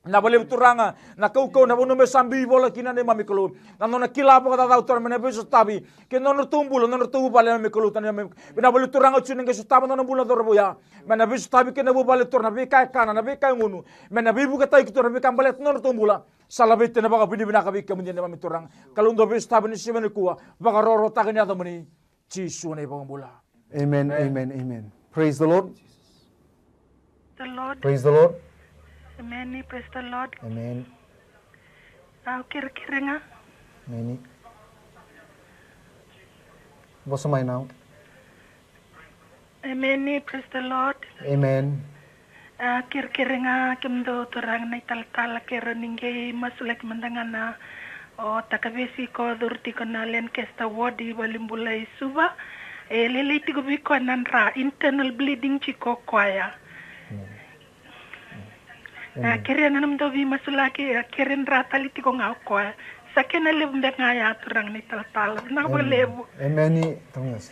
na bale turanga na kau na bono me sambi bola kina ne mami kalu na nona kila pa kata tau me beso tabi ke nono tumbulo nono tubu bale mami kalu tan na bale turanga chune ke sutaba nono bula dorbo ya me na beso tabi ke na bu bale turna be kai kana na be kai ngunu me na bibu ke tai kitor be kan bale nono tumbula salabe te na baka bini bina ka be ke munde mami turanga kalu ndo beso tabi ni simene kuwa baka roro takani ata mani Jisu ne baka bula. Amen, amen, amen. Praise the Lord. The Lord. Praise the Lord. Amen. Praise the Lord. Amen. Kira-kira. Amen. What's my now? Amen. Praise the Lord. Amen. Kira-kira nga kimdo turang na italtala kira ninge masulak mandangana o takabesi ko durti ko nalen kesta wadi balimbulay suba leliti ko bi ko nanra internal bleeding chiko kwaya. Kira nanam do bi masulaki kira rataliti ko nga kwaya sakena lebumbe nga ya turang na italtala na lebu. Amen. Tungas.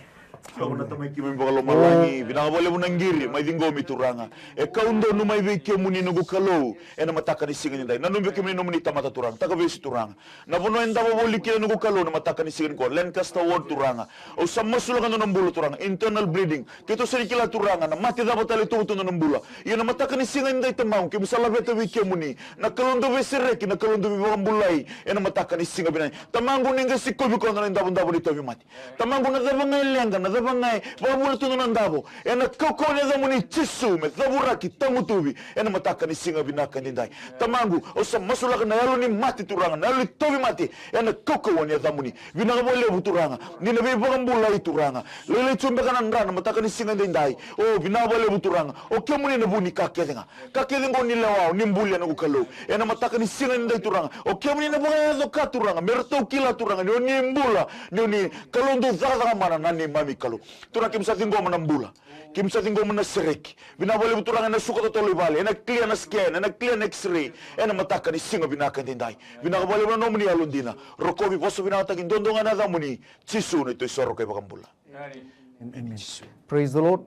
Kau na tamay kimi bakalo malangi binakabole mo nanggiri may dinggo mituranga kaundo no may beke muni no gukalo na mataka ni singin dai nanumbe kimi no muni tamata turang taka besi turanga na bono enda bo boli kila no gukalo na mataka ni singin ko len kasta word turanga o samasula ka no nambulo turanga internal bleeding kito sa kila turanga na mati dapat tali tuto no nambula iyo na mataka ni singin dai tamang kimi salabe to beke muni na kalondo be sereki na kalondo be bambulai na mataka ni singa binay tamango ninga sikko bi ko na ndabo ndabo dito bi mati tamango na dabangay lenga na bangai babula tu nandabo ena koko ne zamuni chisu me zabura kitamutubi ena mataka ni singa binaka ndai tamangu osa masula kana yalo ni mati turanga na yalo tobi mati ena koko woni zamuni binaka bole buturanga ni nabi bambula ituranga lele chumbe kana ndana mataka ni singa ndai o binaka bole buturanga o kemuni na buni kakedenga kakedengo ni lawao ni mbuli na gukalo ena mataka ni singa ndai turanga o kemuni na banga zo katuranga merto kila turanga ni mbula ni kalondo zaga mana nani mami kalo tura kimsa tinggo manambula kimsa tinggo manaserek binabole buturanga na suka totoli bale na clear na scan na clear na x-ray ena mataka ni singa binaka ndai binabole no muni alundina rokobi poso binata kindondonga na damuni chisu ne to isoro kay bakambula. Amen. Praise the Lord.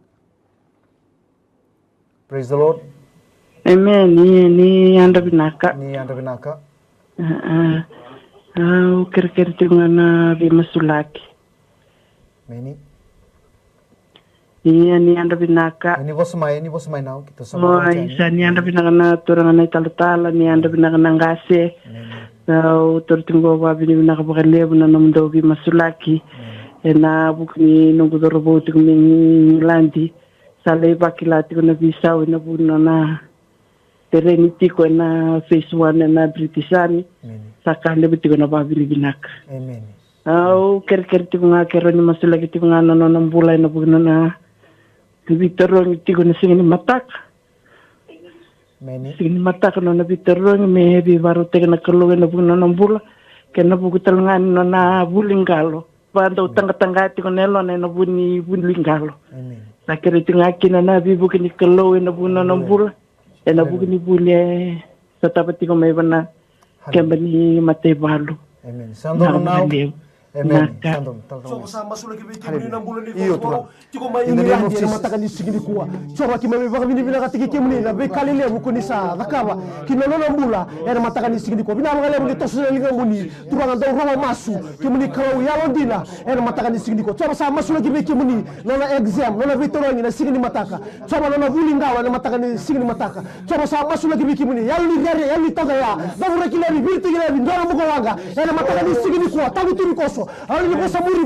Praise the Lord. Amen. Ni anda binaka. Ni anda binaka. Kira-kira tingana bimasulaki. Meni. Iya ni anda binaka. Ini bos mai now kita sama. Oh, isa ni anda binaka na turang na italtala ni anda binaka na ngase. So turtinggo ba binaka bakalebu na namdo bimasulaki. Na bukni nungu dorobo tingming landi. Sale bakilati ko na visa na buna na tereniti ko na phase 1 na Britisani. Sakale bitiko na ba binaka. Amen. Kira-kira ti mga kero ni masulaki ti mga nanonong bulay na bugno na bibitarong ti ko na singin matak. Singin matak no na bibitarong may bibaro te na kalungan na bugno ng bula. Kaya na bugutalungan no na bulingalo. Pando tanga-tanga ti ko nelo na nabuni bulingalo. Sakira ti nga kinana bibukin ni kalungan na bugno ng bula. E na bukin ni bulya sa tapat ti ko may bana kaya ba ni matebalo. Amen. Sando now. Amen. So sama sulit kita beri enam bulan ni kau. Tiko mai ini yang dia matakan di sini kuah. Coba kita beri bagi bini kata kita ni, lebih kali le buku ni sah. Takaba. Kita enam bulan, era matakan di sini kuah. Bina mengalir bini tosu lagi muni. Turang anda rumah masuk. Kita ni kalau yalon dina, era matakan di sini kuah. Coba sama sulit kita ni, nona exam, nona vitorong ni sini mataka. Coba nona buling gawa, nona matakan di sini mataka. Coba sama sulit kita ni, yali tagaya. Dah urek lagi, birti lagi, dorang buka wanga. Era matakan di sini kuah. Tahu tu koso. Hal ini bosa miri,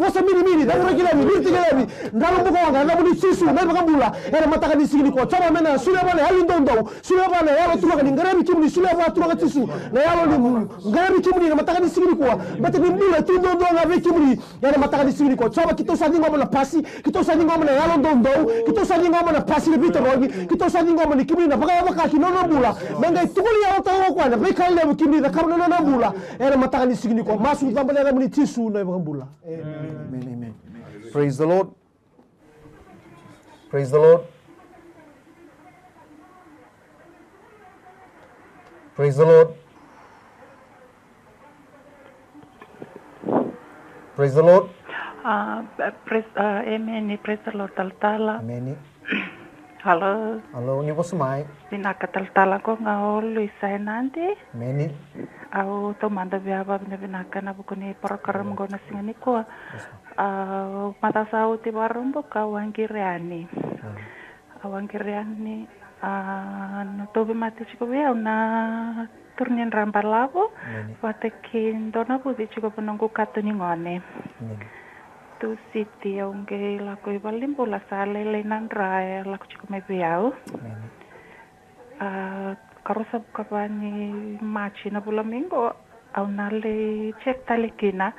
dah urek lagi, birti lagi. Dalam buka wanga, dah budi sisu, dah bakambula. Era matakan di sini kuah. Coba mana sudah balik, halin dong. Sudah balik, yalo turun ni, ngarabi cimni, sudah balik turun ke sisu. Na yalo ni, ngarabi cimni, na matakan di sini kuah. Berarti nimbula tu dong ngabe cimni. Era matakan di sini kuah. Coba kita usah ngomong na pasi, kita usah ngomong na yalo dong. Kita usah ngomong na pasi lebih terlebih. Kita usah ngomong ni kimni na pakai apa kaki nono bula. Mengai tukuli yalo tahu kuah na bekal lebu kimni na karena nono bula. Era matakan di sini kuah. Masuk tambah lagi meni sisu na bakambula. Amen, amen. Praise the Lord. Praise the Lord. Praise the Lord. Praise the Lord. Amen. Praise the Lord. Tala. Amen. Halo. Halo, ni bos mai. Binaka taltala ko nga Luisa Hernande. Meni. Au to manda biaba binaka na bukuni parakaram go na singani ko. Mata sau ti barumbo ka wangiriani. Awangiriani no tobe mate chiko bia na turnin rambalavo. Watekin dona budi chiko penunggu katuni ngone. Tu siti aunque la coi balimbo la sale le nandra la chiko me biau. Karosa kapani machi na bulamingo au nale check talekina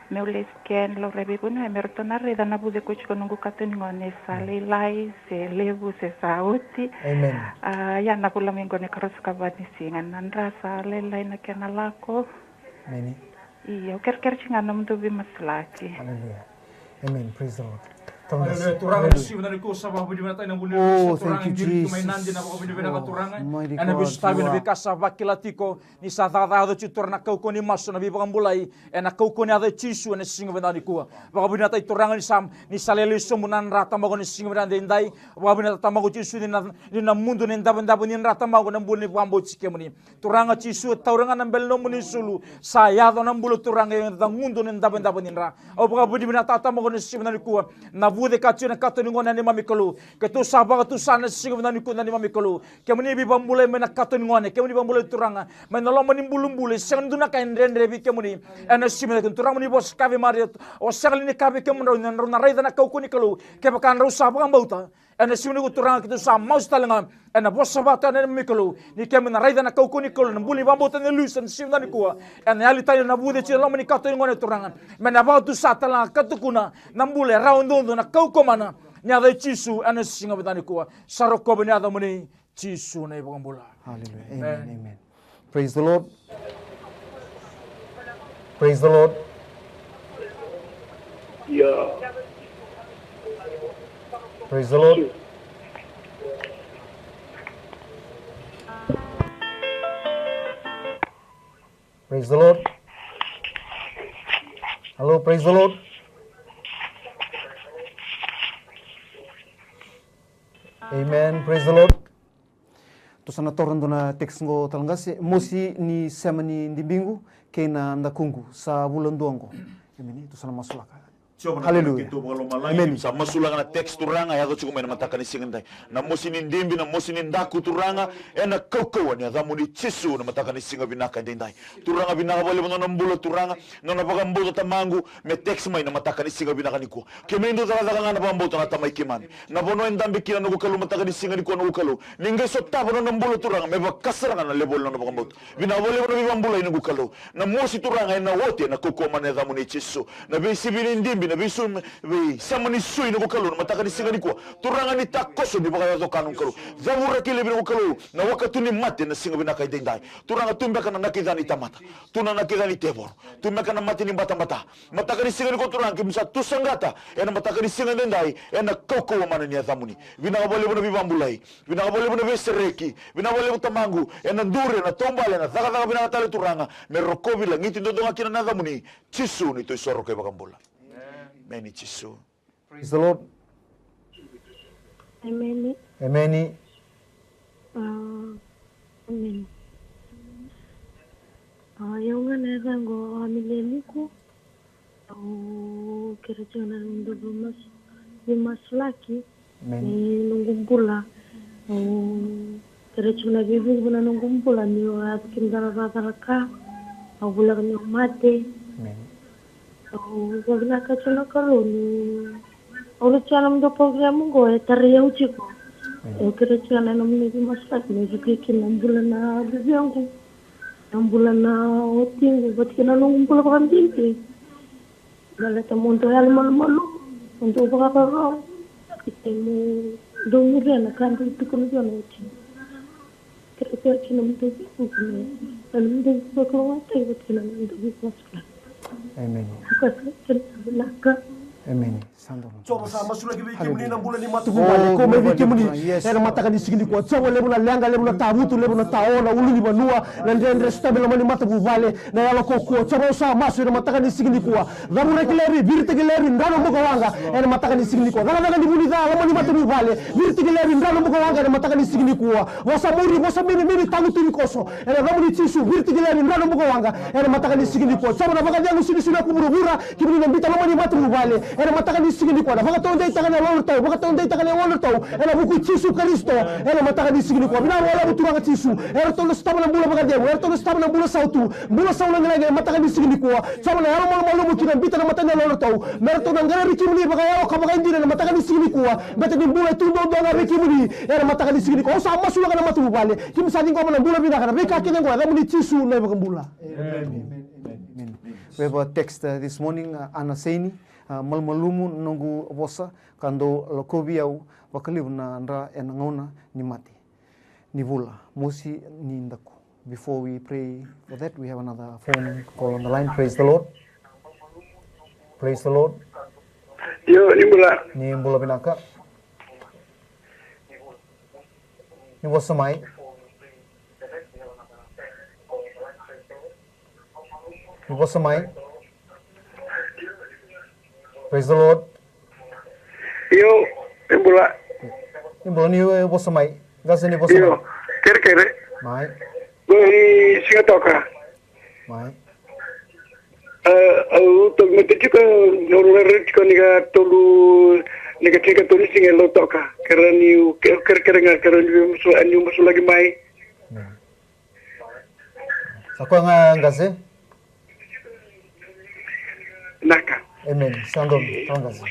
me ule scan lo rebi pun me rotona reda na bude ko chiko nungu katuni ngone sale lai se levu se sauti. Amen. Ya na bulamingo ne karosa kapani singan nandra sale lai na kena lako. Meni. Iya, ker chingan nam tu bi maslaki. Hallelujah. Amen. Praise the Lord. Haleluya. Turangan siunan ko sa babu di mata nang bunyi turangan diri kumainan di napa kabini bena turangan. Ana bis tabi nabi kasa vakilatiko ni satata ado citurna kau koni masu nabi pangambulai ena kau koni ado cisu ena singa bena di kuwa. Bakabini nata turangan ni salele sumunan rata mago ni singa bena dendai. Bakabini nata tamago cisu ni na mundu ni ndaban ni rata mago nambul ni pambo cikemuni. Turanga cisu taurangan nambel nomu ni sulu sayado nambulu turanga yang tang mundu ni ndaban ni ra. O bakabini nata tamago ni singa bena di kuwa. Bude kacina kato ni ngone ni mamikolu ke tu sabang tu sana singa na ni kuna ni mamikolu ke meni bi bambule mena kato ni ngone ke meni bambule turanga mena lo meni bulumbule sing duna ka ndendre bi ke meni ena simena kun turang meni bos kabe mario o sagal ni kabe ke meno na raida na kau kuni kalu ke bakan ru sabang bauta ena simena ku turanga ke tu sa maus talenga ena bos sabata na mamikolu ni ke mena raida na kau kuni kalu na buli bambota ni lusen simena ni kuwa ena ali tayo na bude ci lo meni kato ni ngone turanga mena ba tu satala katukuna na bule raundondo na kau komana nyada cisu ana singa betani kuwa saroko benyada muni cisu na ibang bola. Hallelujah. Amen. Amen. Praise the Lord. Praise the Lord. Yeah. Praise the Lord. Praise the Lord. Hello, praise the Lord. Amen. Praise the Lord. To sana toran dona teks ngo talangase mosi ni semani domingo kena ndakungu sa bulan duango. Amen. To sana masulaka. Hallelujah. Amen. Sa masulaka na teks turanga ya ko mena matakani singandai. Na mosi ni ndimbi na mosi ni ndaku turanga ena koko ni adamu ni cisu na matakani singa binaka dindai. Turanga binaka bole mo nambulo turanga no na pagambuto tamangu me teks mai na matakani singa binaka ni ko. Kemendo talaga na pambuto na tamay kiman. Na bono endambi kina no kalu matakani singa ni ko no kalu. Ninga sotta bono nambulo turanga me bakasara na lebol na pagambuto. Binabole mo bibambulo ni kalu. Na mosi turanga na wote na koko man adamu ni cisu. Na bisibili ndimbi na bisu sama ni sui no kalu mataka ni singa ni ko turanga ni takoso di baka to kanun kalu zabura kile bi no kalu na wakatu ni mate na singa binaka idendai turanga tumbe kana nakidani tamata tuna nakidani tebor tumbe kana mate ni bata mataka ni singa ni ko turanga kimsa tusangata ena mataka ni singa dendai ena koko mana ni adamuni bina bole bona bibambulai bina bole bona besereki bina bole tamangu ena dure na tombale na daga bina tale turanga merokobi la ngiti ndo ngakina na adamuni cisu ni to isoro ke bakambula. Amen. Praise the Lord. Amen. Amen. Amen. Yung nga narango amileni ko kira na ndo bumas laki nungumpula kira na bibi buna nungumpula ni at kindara ka agula ni mate. Wala ka chana karuni. Olo chana mdo programu go taria uchiko. Kira chana na mni masak ni jiki nambula na bibi yangu. Nambula na otingu batkina nungumpula kwa ndinti. Galata mundo yale malu untuk bakaka kitemu dongure na kandu tukunu jana uchi. Kira chana mdo bukune. Mdo bakaka batkina mdo masak. Amen. Amen. Coba sama sudah kita bikin bulan ni matu bubale. Kau mai bikin ni. Era matakan di sini kuat. Coba lebu na lenga, lebu na tabutu, lebu na taona, ulu ni banua. Nanti Andre stabil mani matu bubale. Na yalo kau kuat. Coba usah masuk era matakan di sini kuat. Ramu rekileri, birte kileri, ndano muka wanga. Era matakan di sini kuat. Nana di buli dah, mani matu bubale. Birte kileri, ndano muka wanga. Era matakan di sini kuat. Wasa muri, wasa mini tamu tiri koso. Era ramu di cisu, birte kileri, ndano muka wanga. Era matakan di sini kuat. Coba na bagan yang sini sudah kuburu-bura. Kini nambita mani matu bubale. Era matakan di sini kuat. Baka taon day takan walor taw, baka taon day takan walor taw. Ela buku Yesu Kristo, ela matakan di sini kuat. Bina wala buturang Yesu. Ela tono stama ng bula baka dia, ela tono stama ng bula sautu. Bula saw lang lagi matakan di sini kuat. Sama na ela malu mukina bita na matan walor taw. Meron nang gara riki muni baka yaw kabaka hindi na matakan di sini kuat. Bata din bula tundo do na riki muni. Ela matakan di sini kuat. Sama sula kana matu bale. Kim sa din ko man bula bina kana. Beka kinen ko, ela muni Yesu na baka bula. Amen. We have a text this morning, Ana Seni. Malmalumu nunggu vosa kando lokoviau wakaliu na andra enangona ni mati ni vula musi ni ndaku. Before we pray for that, we have another phone call on the line. Praise the Lord. Praise the Lord. Yo, ni mbula binaka. Ni vosa mai. Ni vosa mai. Praise the Lord. Yo, embula. Embula ni vosa mai. Gasa ni vosa mai. Yo, kere. Mai. Goi singa toka. Mai. Au to mete chika noro chika niga tolu niga chika tolu singa lo toka. Kera ni kere nga kera ni musu lagi mai. Sakwa nga ngase? Naka. Amen. Sandom.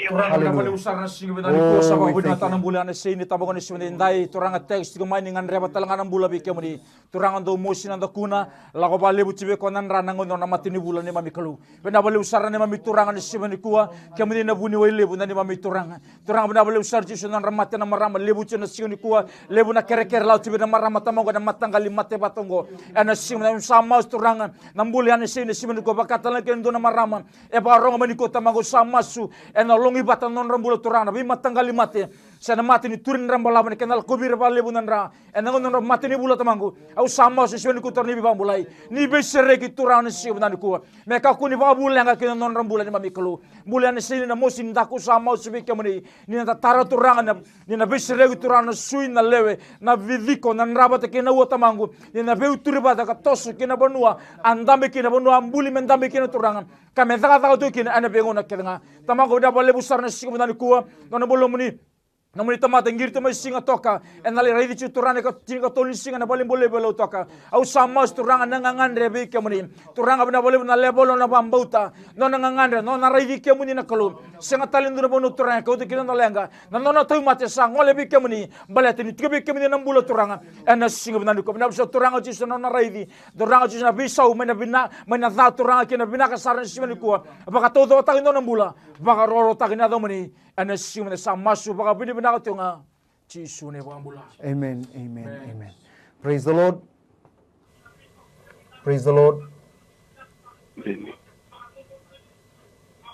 Turang na usar na singa binani ko sa mga binata ng bulan na sini tabago ni simendai turang text ko mai ngan reba talangan ng bula bike muni turang do mosin ng kuna la ko bale butibe ko nan ranang no na matini bulan ni mami kalu bena bale usar ni mami turang ni simeni kuwa kemuni na buni wai lebu ni mami turang bena bale usar ji sunan ramate na marama lebu chena sini kuwa lebu na kere lau tibe na marama tamongo na matanggali mate batongo ana simena sama turang ng bulan ni simeni ko bakatalan kendo na marama e barong mani ko tamago samasu ena longi batan non rambula turana bi matanggali mate sana mate ni turin rambala ni kenal kobir bale bunan ra ena non mate ni bula tamangu au samasu sweni ku torni bi bambulai ni be sere ki turana si bunan ku me ka ku ni babu lenga ken non rambula ni mami kelu bulan ni sini na mosin daku samasu bi kemuni ni na tara turanga ni na be sere ki turana sui na lewe na vidiko na rabata ke na tamangu ni na be uturibata ka tosu ke na banua andambe ke na banua ambuli mendambe ke na turanga kame daga tu ke na be ngona kenga tamago da bale busar na si bunan ku no bolo muni namuni tamata ngir tamai singa toka enali raidi turane ka tinga toli singa na bale bole belo toka au samas turanga nangangan rebe ke muni turanga bena bole na lebolo na bambauta no nangangan no na raidi ke muni na kalu singa talindu na bono turanga ka uti na lenga na no tau mate sang ole bi ke muni bale tini tibe ke muni na bulo turanga ena singa bena ko bena so turanga ji no na raidi turanga ji na bisau mena za turanga ke na bina ka saran simani ko baka todo ta no na bula baka roro ta na do muni ana simana samasu baka bini bina ka tunga Yesu ne bambula. Amen. Praise the Lord. Praise the Lord.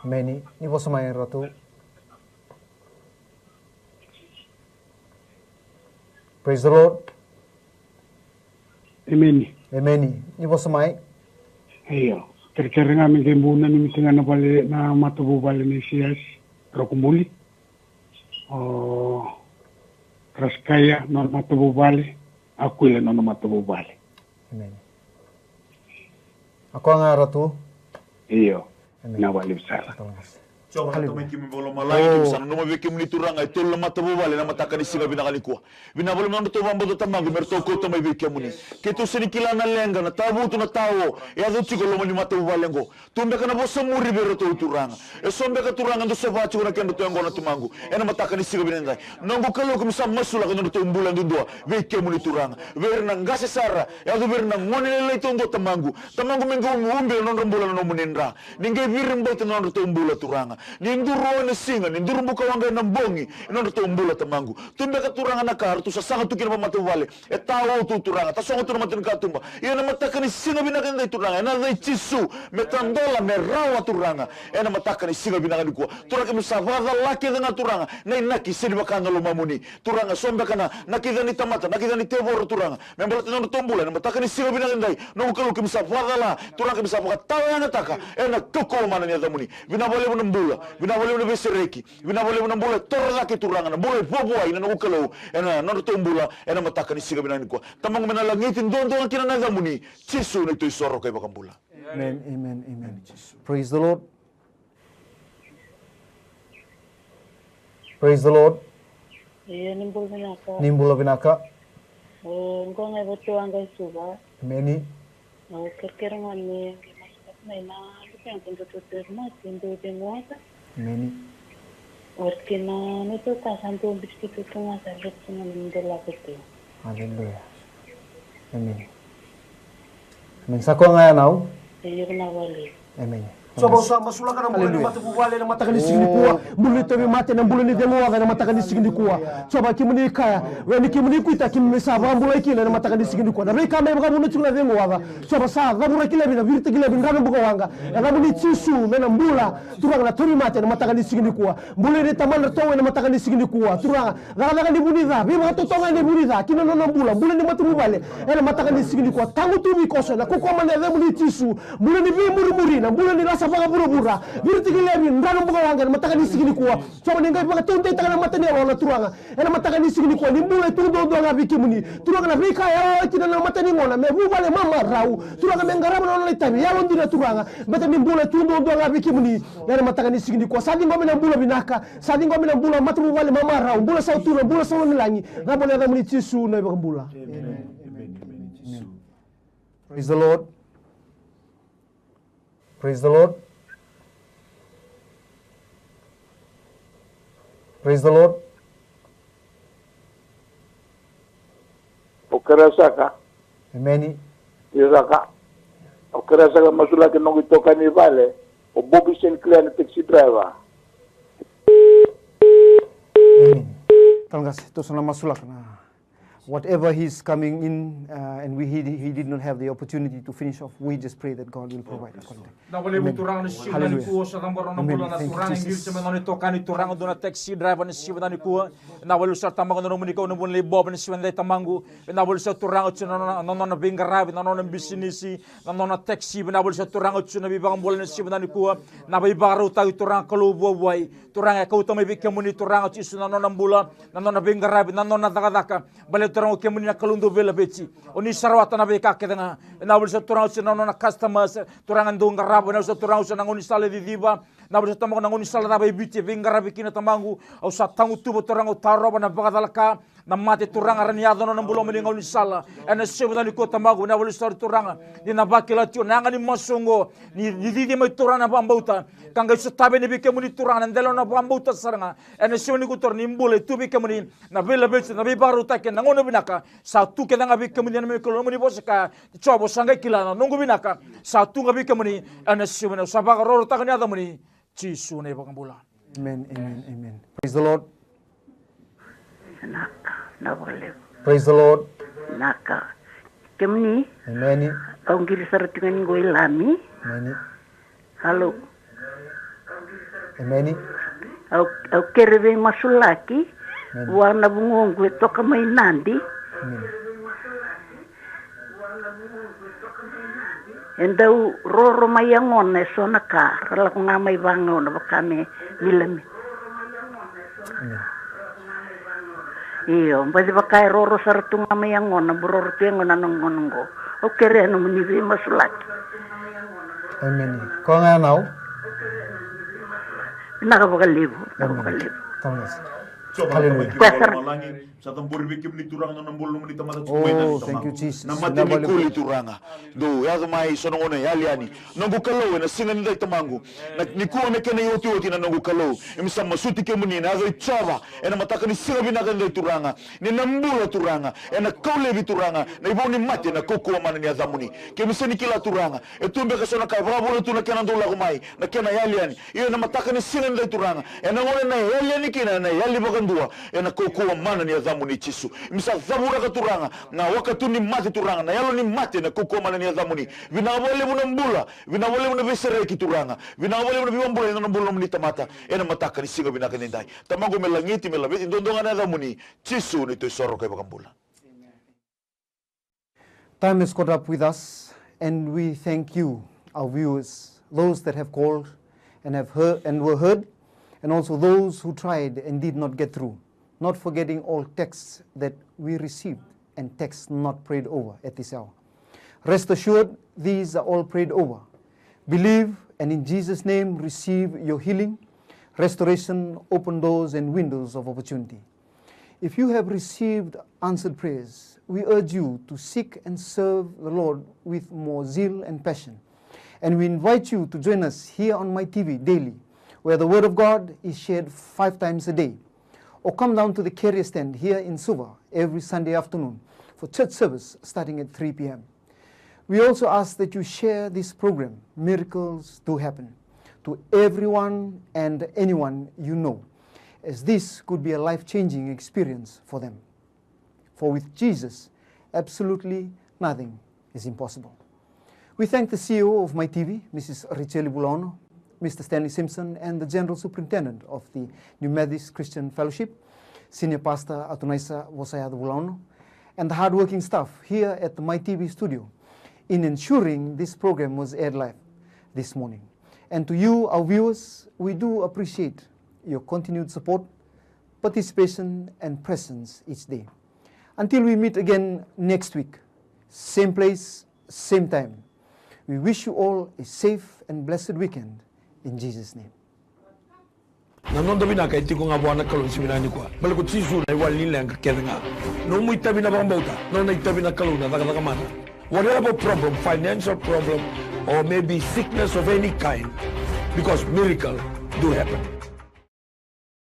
Many. Ni vosa mai ratu. Praise the Lord. Amen. Ni vosa mai. Iyo. Kere nga mi kembuna ni misinga na bale na matubu bale ni siyas rokumuli. Raskaya non matubu bale. Aku ile non matubu bale. Amen. Ako nga ratu. Iyo. Na bale besar. Coba to meki mi bolo malai di sana no meki mi turanga itu la mata bobale na mataka di singa binakali ko. Binabolo mo to bambo to tamangi merto ko to mai beki muni. Ketu sini kilana lenga na tabu tu na tawo. Ya do chiko lo mani mata bobale ngo. Tumbe kana bo samuri bero to turanga. E sombe ka turanga do seba chiko na kendo to ngona tumangu. E na mataka di singa binanga. Nongo kalo ko misam masula ka no to umbulan do beki muni turanga. Verna ngase sara. Ya do verna ngone le to ndo tamangu. Tamangu mengo umbe non rambulan no munendra. Ninge virim bo to no to umbula turanga. Ni nduru na singa, ni nduru buka wanga nambongi, ino to mbula tamangu. Tumbe ka turanga na kar, tu sasanga tu kina matu vale. E tao tu turanga, ta songo tu na matin ka tumba. Ia na mataka ni singa binaka ndai turanga, na dai chisu, me tandola me rawa turanga. E na mataka ni singa binaka ndikua. Turanga misavada laki dengan turanga. Na inaki sini bakanga lo mamuni. Turanga sombe kana nakida ni tamata, nakida ni tevor turanga. Membala tino tombula, na mataka ni singa binaka ndai. No ukalu misavada la, turanga misavada tawa na taka. E na toko mana ni adamuni. Vina vole nambula, vina vole besireki, vina vole nambula torla ke turanga, nambula boboa ina no ukalu. E na no tombula, e na mataka ni singa binaka ndikua. Tamang menalangiti dondo kina na adamuni. Chisu ni tu isoro kay bakambula. Amen, amen, amen. Praise the Lord. Praise the Lord. Nimbula binaka. Ngong ay betul anggai suba. Many. Kerkerangan ni na yang tentu terima tentu dengosa. Many. Orkina nito kasanto biskitu tunga sabit sungan mendela betul. Hallelujah. Amen. Amen. Sako nga now. Iyo na wali. Amen. Coba usah masuk ka ng bulan ni matuku wale na matakan ni signi kuwa muli tabi mate ng bulan ni dengoa na matakan ni signi kuwa coba kimuni kaya weni kimuni kuita kimuni saba bulai kila na matakan ni signi kuwa na reka me mga munu chula dengoa coba sa gabura kila bina virta kila bin ramen buka wanga ya gabuni chisu mena mbula turang na tori mate na matakan ni signi kuwa mbule ni taman na tonga na matakan ni signi kuwa turang galaga ni bunida bi mga totonga ni bunida kina no mbula mbule ni matuku wale na matakan ni signi kuwa tangu tubi koso na kukoma na gabuni chisu mbule ni bi muri na mbule ni rasa baka pura-pura virti kilebi ndano buka wanga matakan ni sigini kuwa so ningai baka tunte takana matani wala turanga ena matakan ni sigini kuwa nimbule tundo ndo nga bikimuni turanga na rika ya kina na matani ngona me bubale mama rau turanga mengarama na litabi ya ndina turanga beta nimbule tundo ndo nga bikimuni ena matakan ni sigini kuwa sadi ngome na mbula binaka sadi ngome na mbula matu bubale mama rau mbula sautura mbula sawangilangi ngabole na muni chisu na ibaka mbula. Praise the Lord. Praise the Lord. Praise the Lord. Okerasaka. Amen. Iraka. Okerasaka masula ke nongi toka ni vale. O Bobby Sinclair na taxi driver. Amen. Talgas to sana masulak na. Whatever he's coming in and he did not have the opportunity to finish off, we just pray that God will provide. Amen. Hallelujah. Turang ke muni kalundo vela beci oni sarwata na beka ke nga na bul sa turang sa na customers turang andong garabo na sa turang sa ngoni sale di diba na bul sa tamang ngoni sale na bici vingara bikina tamangu au sa tangu tubo turang au taro na bagadalaka na mate turang araniado na bulo meni ngoni sala ena sebutani ko tamangu na bul sa turang di na bakila tio na ngani masongo ni di mai turang na bambauta kanga sa tabe ni bike muni turang na ndelo na bambauta saranga ena sebuni ko tor ni mbule tu bike muni na vela beci na bibaru ta ke ngono binaka sa tu ke nga bike muni na me ko muni bosaka chobo sanga kila na nungu binaka sa tu nga bike muni ena sebuni sa baga ro ta kanya da muni chisu ne bakambula. Amen, amen, amen. Praise the Lord. Praise the Lord. Naka. Kemni. Amen. Kau ngiri saratingan go ilami. Amen. Halo. Amen. Au kerebe masulaki. Wana bungongo toka mai nandi. Endau roro mayangon na sonaka rala ko nga may bangaw na bakame milami. Iyo, pwede ba kay roro sarto nga mayangon na buroro tiyangon na nongonongo. O kere ano munibi masulaki. Amen. Ko nga now? Nakabakalibo. Nakabakalibo. Thomas. sa tambur bikim ni turang na nambul ni tamata Oh, thank you, Jesus. na mati ni kuli turanga do ya mai sono ngone yaliani nongu kalo na singa ni tamangu na ni kuwa me kena yoti na nongu kalo imisa masuti ke muni na ga chava ena mataka ni singa bina ga turanga ni nambula turanga ena kaule bi turanga na iboni mati na koko mana ni adamuni ke miseni kila turanga etumbe ka sona ka bravo tu na kena ndola kumai na kena yaliani iyo na mataka ni singa ni turanga ena ngone na yaliani kina na yali bagandua ena koko mana ni adamuni chisu misa zabura ka turanga na wakati ni mati turanga na yalo ni mati na koko mana ni adamuni vinawale munambula vinawale munabesere ki turanga vinawale munabambula na nambula ni tamata ena mataka ni singa bina kanindai tamango melangiti melabeti ndondonga na adamuni chisu ni to soro ka bagambula. Time is caught up with us, and we thank you, our viewers, those that have called and have heard and were heard, and also those who tried and did not get through, not forgetting all texts that we received and texts not prayed over at this hour. Rest assured, these are all prayed over. Believe, and in Jesus' name receive your healing, restoration, open doors and windows of opportunity. If you have received answered prayers, we urge you to seek and serve the Lord with more zeal and passion. And we invite you to join us here on My TV daily, where the Word of God is shared 5 times a day. Or come down to the carrier stand here in Suva every Sunday afternoon for church service starting at 3 p.m. We also ask that you share this program, Miracles Do Happen, to everyone and anyone you know, as this could be a life-changing experience for them. For with Jesus, absolutely nothing is impossible. We thank the CEO of My TV, Mrs. Richeli Bulano, Mr. Stanley Simpson, and the General Superintendent of the New Methodist Christian Fellowship, Senior Pastor Atunaisa Vosayada Bulano, and the hardworking staff here at the My TV studio in ensuring this program was aired live this morning. And to you, our viewers, we do appreciate your continued support, participation, and presence each day. Until we meet again next week, same place, same time, we wish you all a safe and blessed weekend in Jesus' name. Nanondo binaka itiko nga buwana kalon siminani kwa. Balik ko tsisu na iwalin lang kakeda nga. No mo itabi na bambauta, no na itabi na kalon na taka-takamana. Whatever problem, financial problem, or maybe sickness of any kind, because miracle do happen.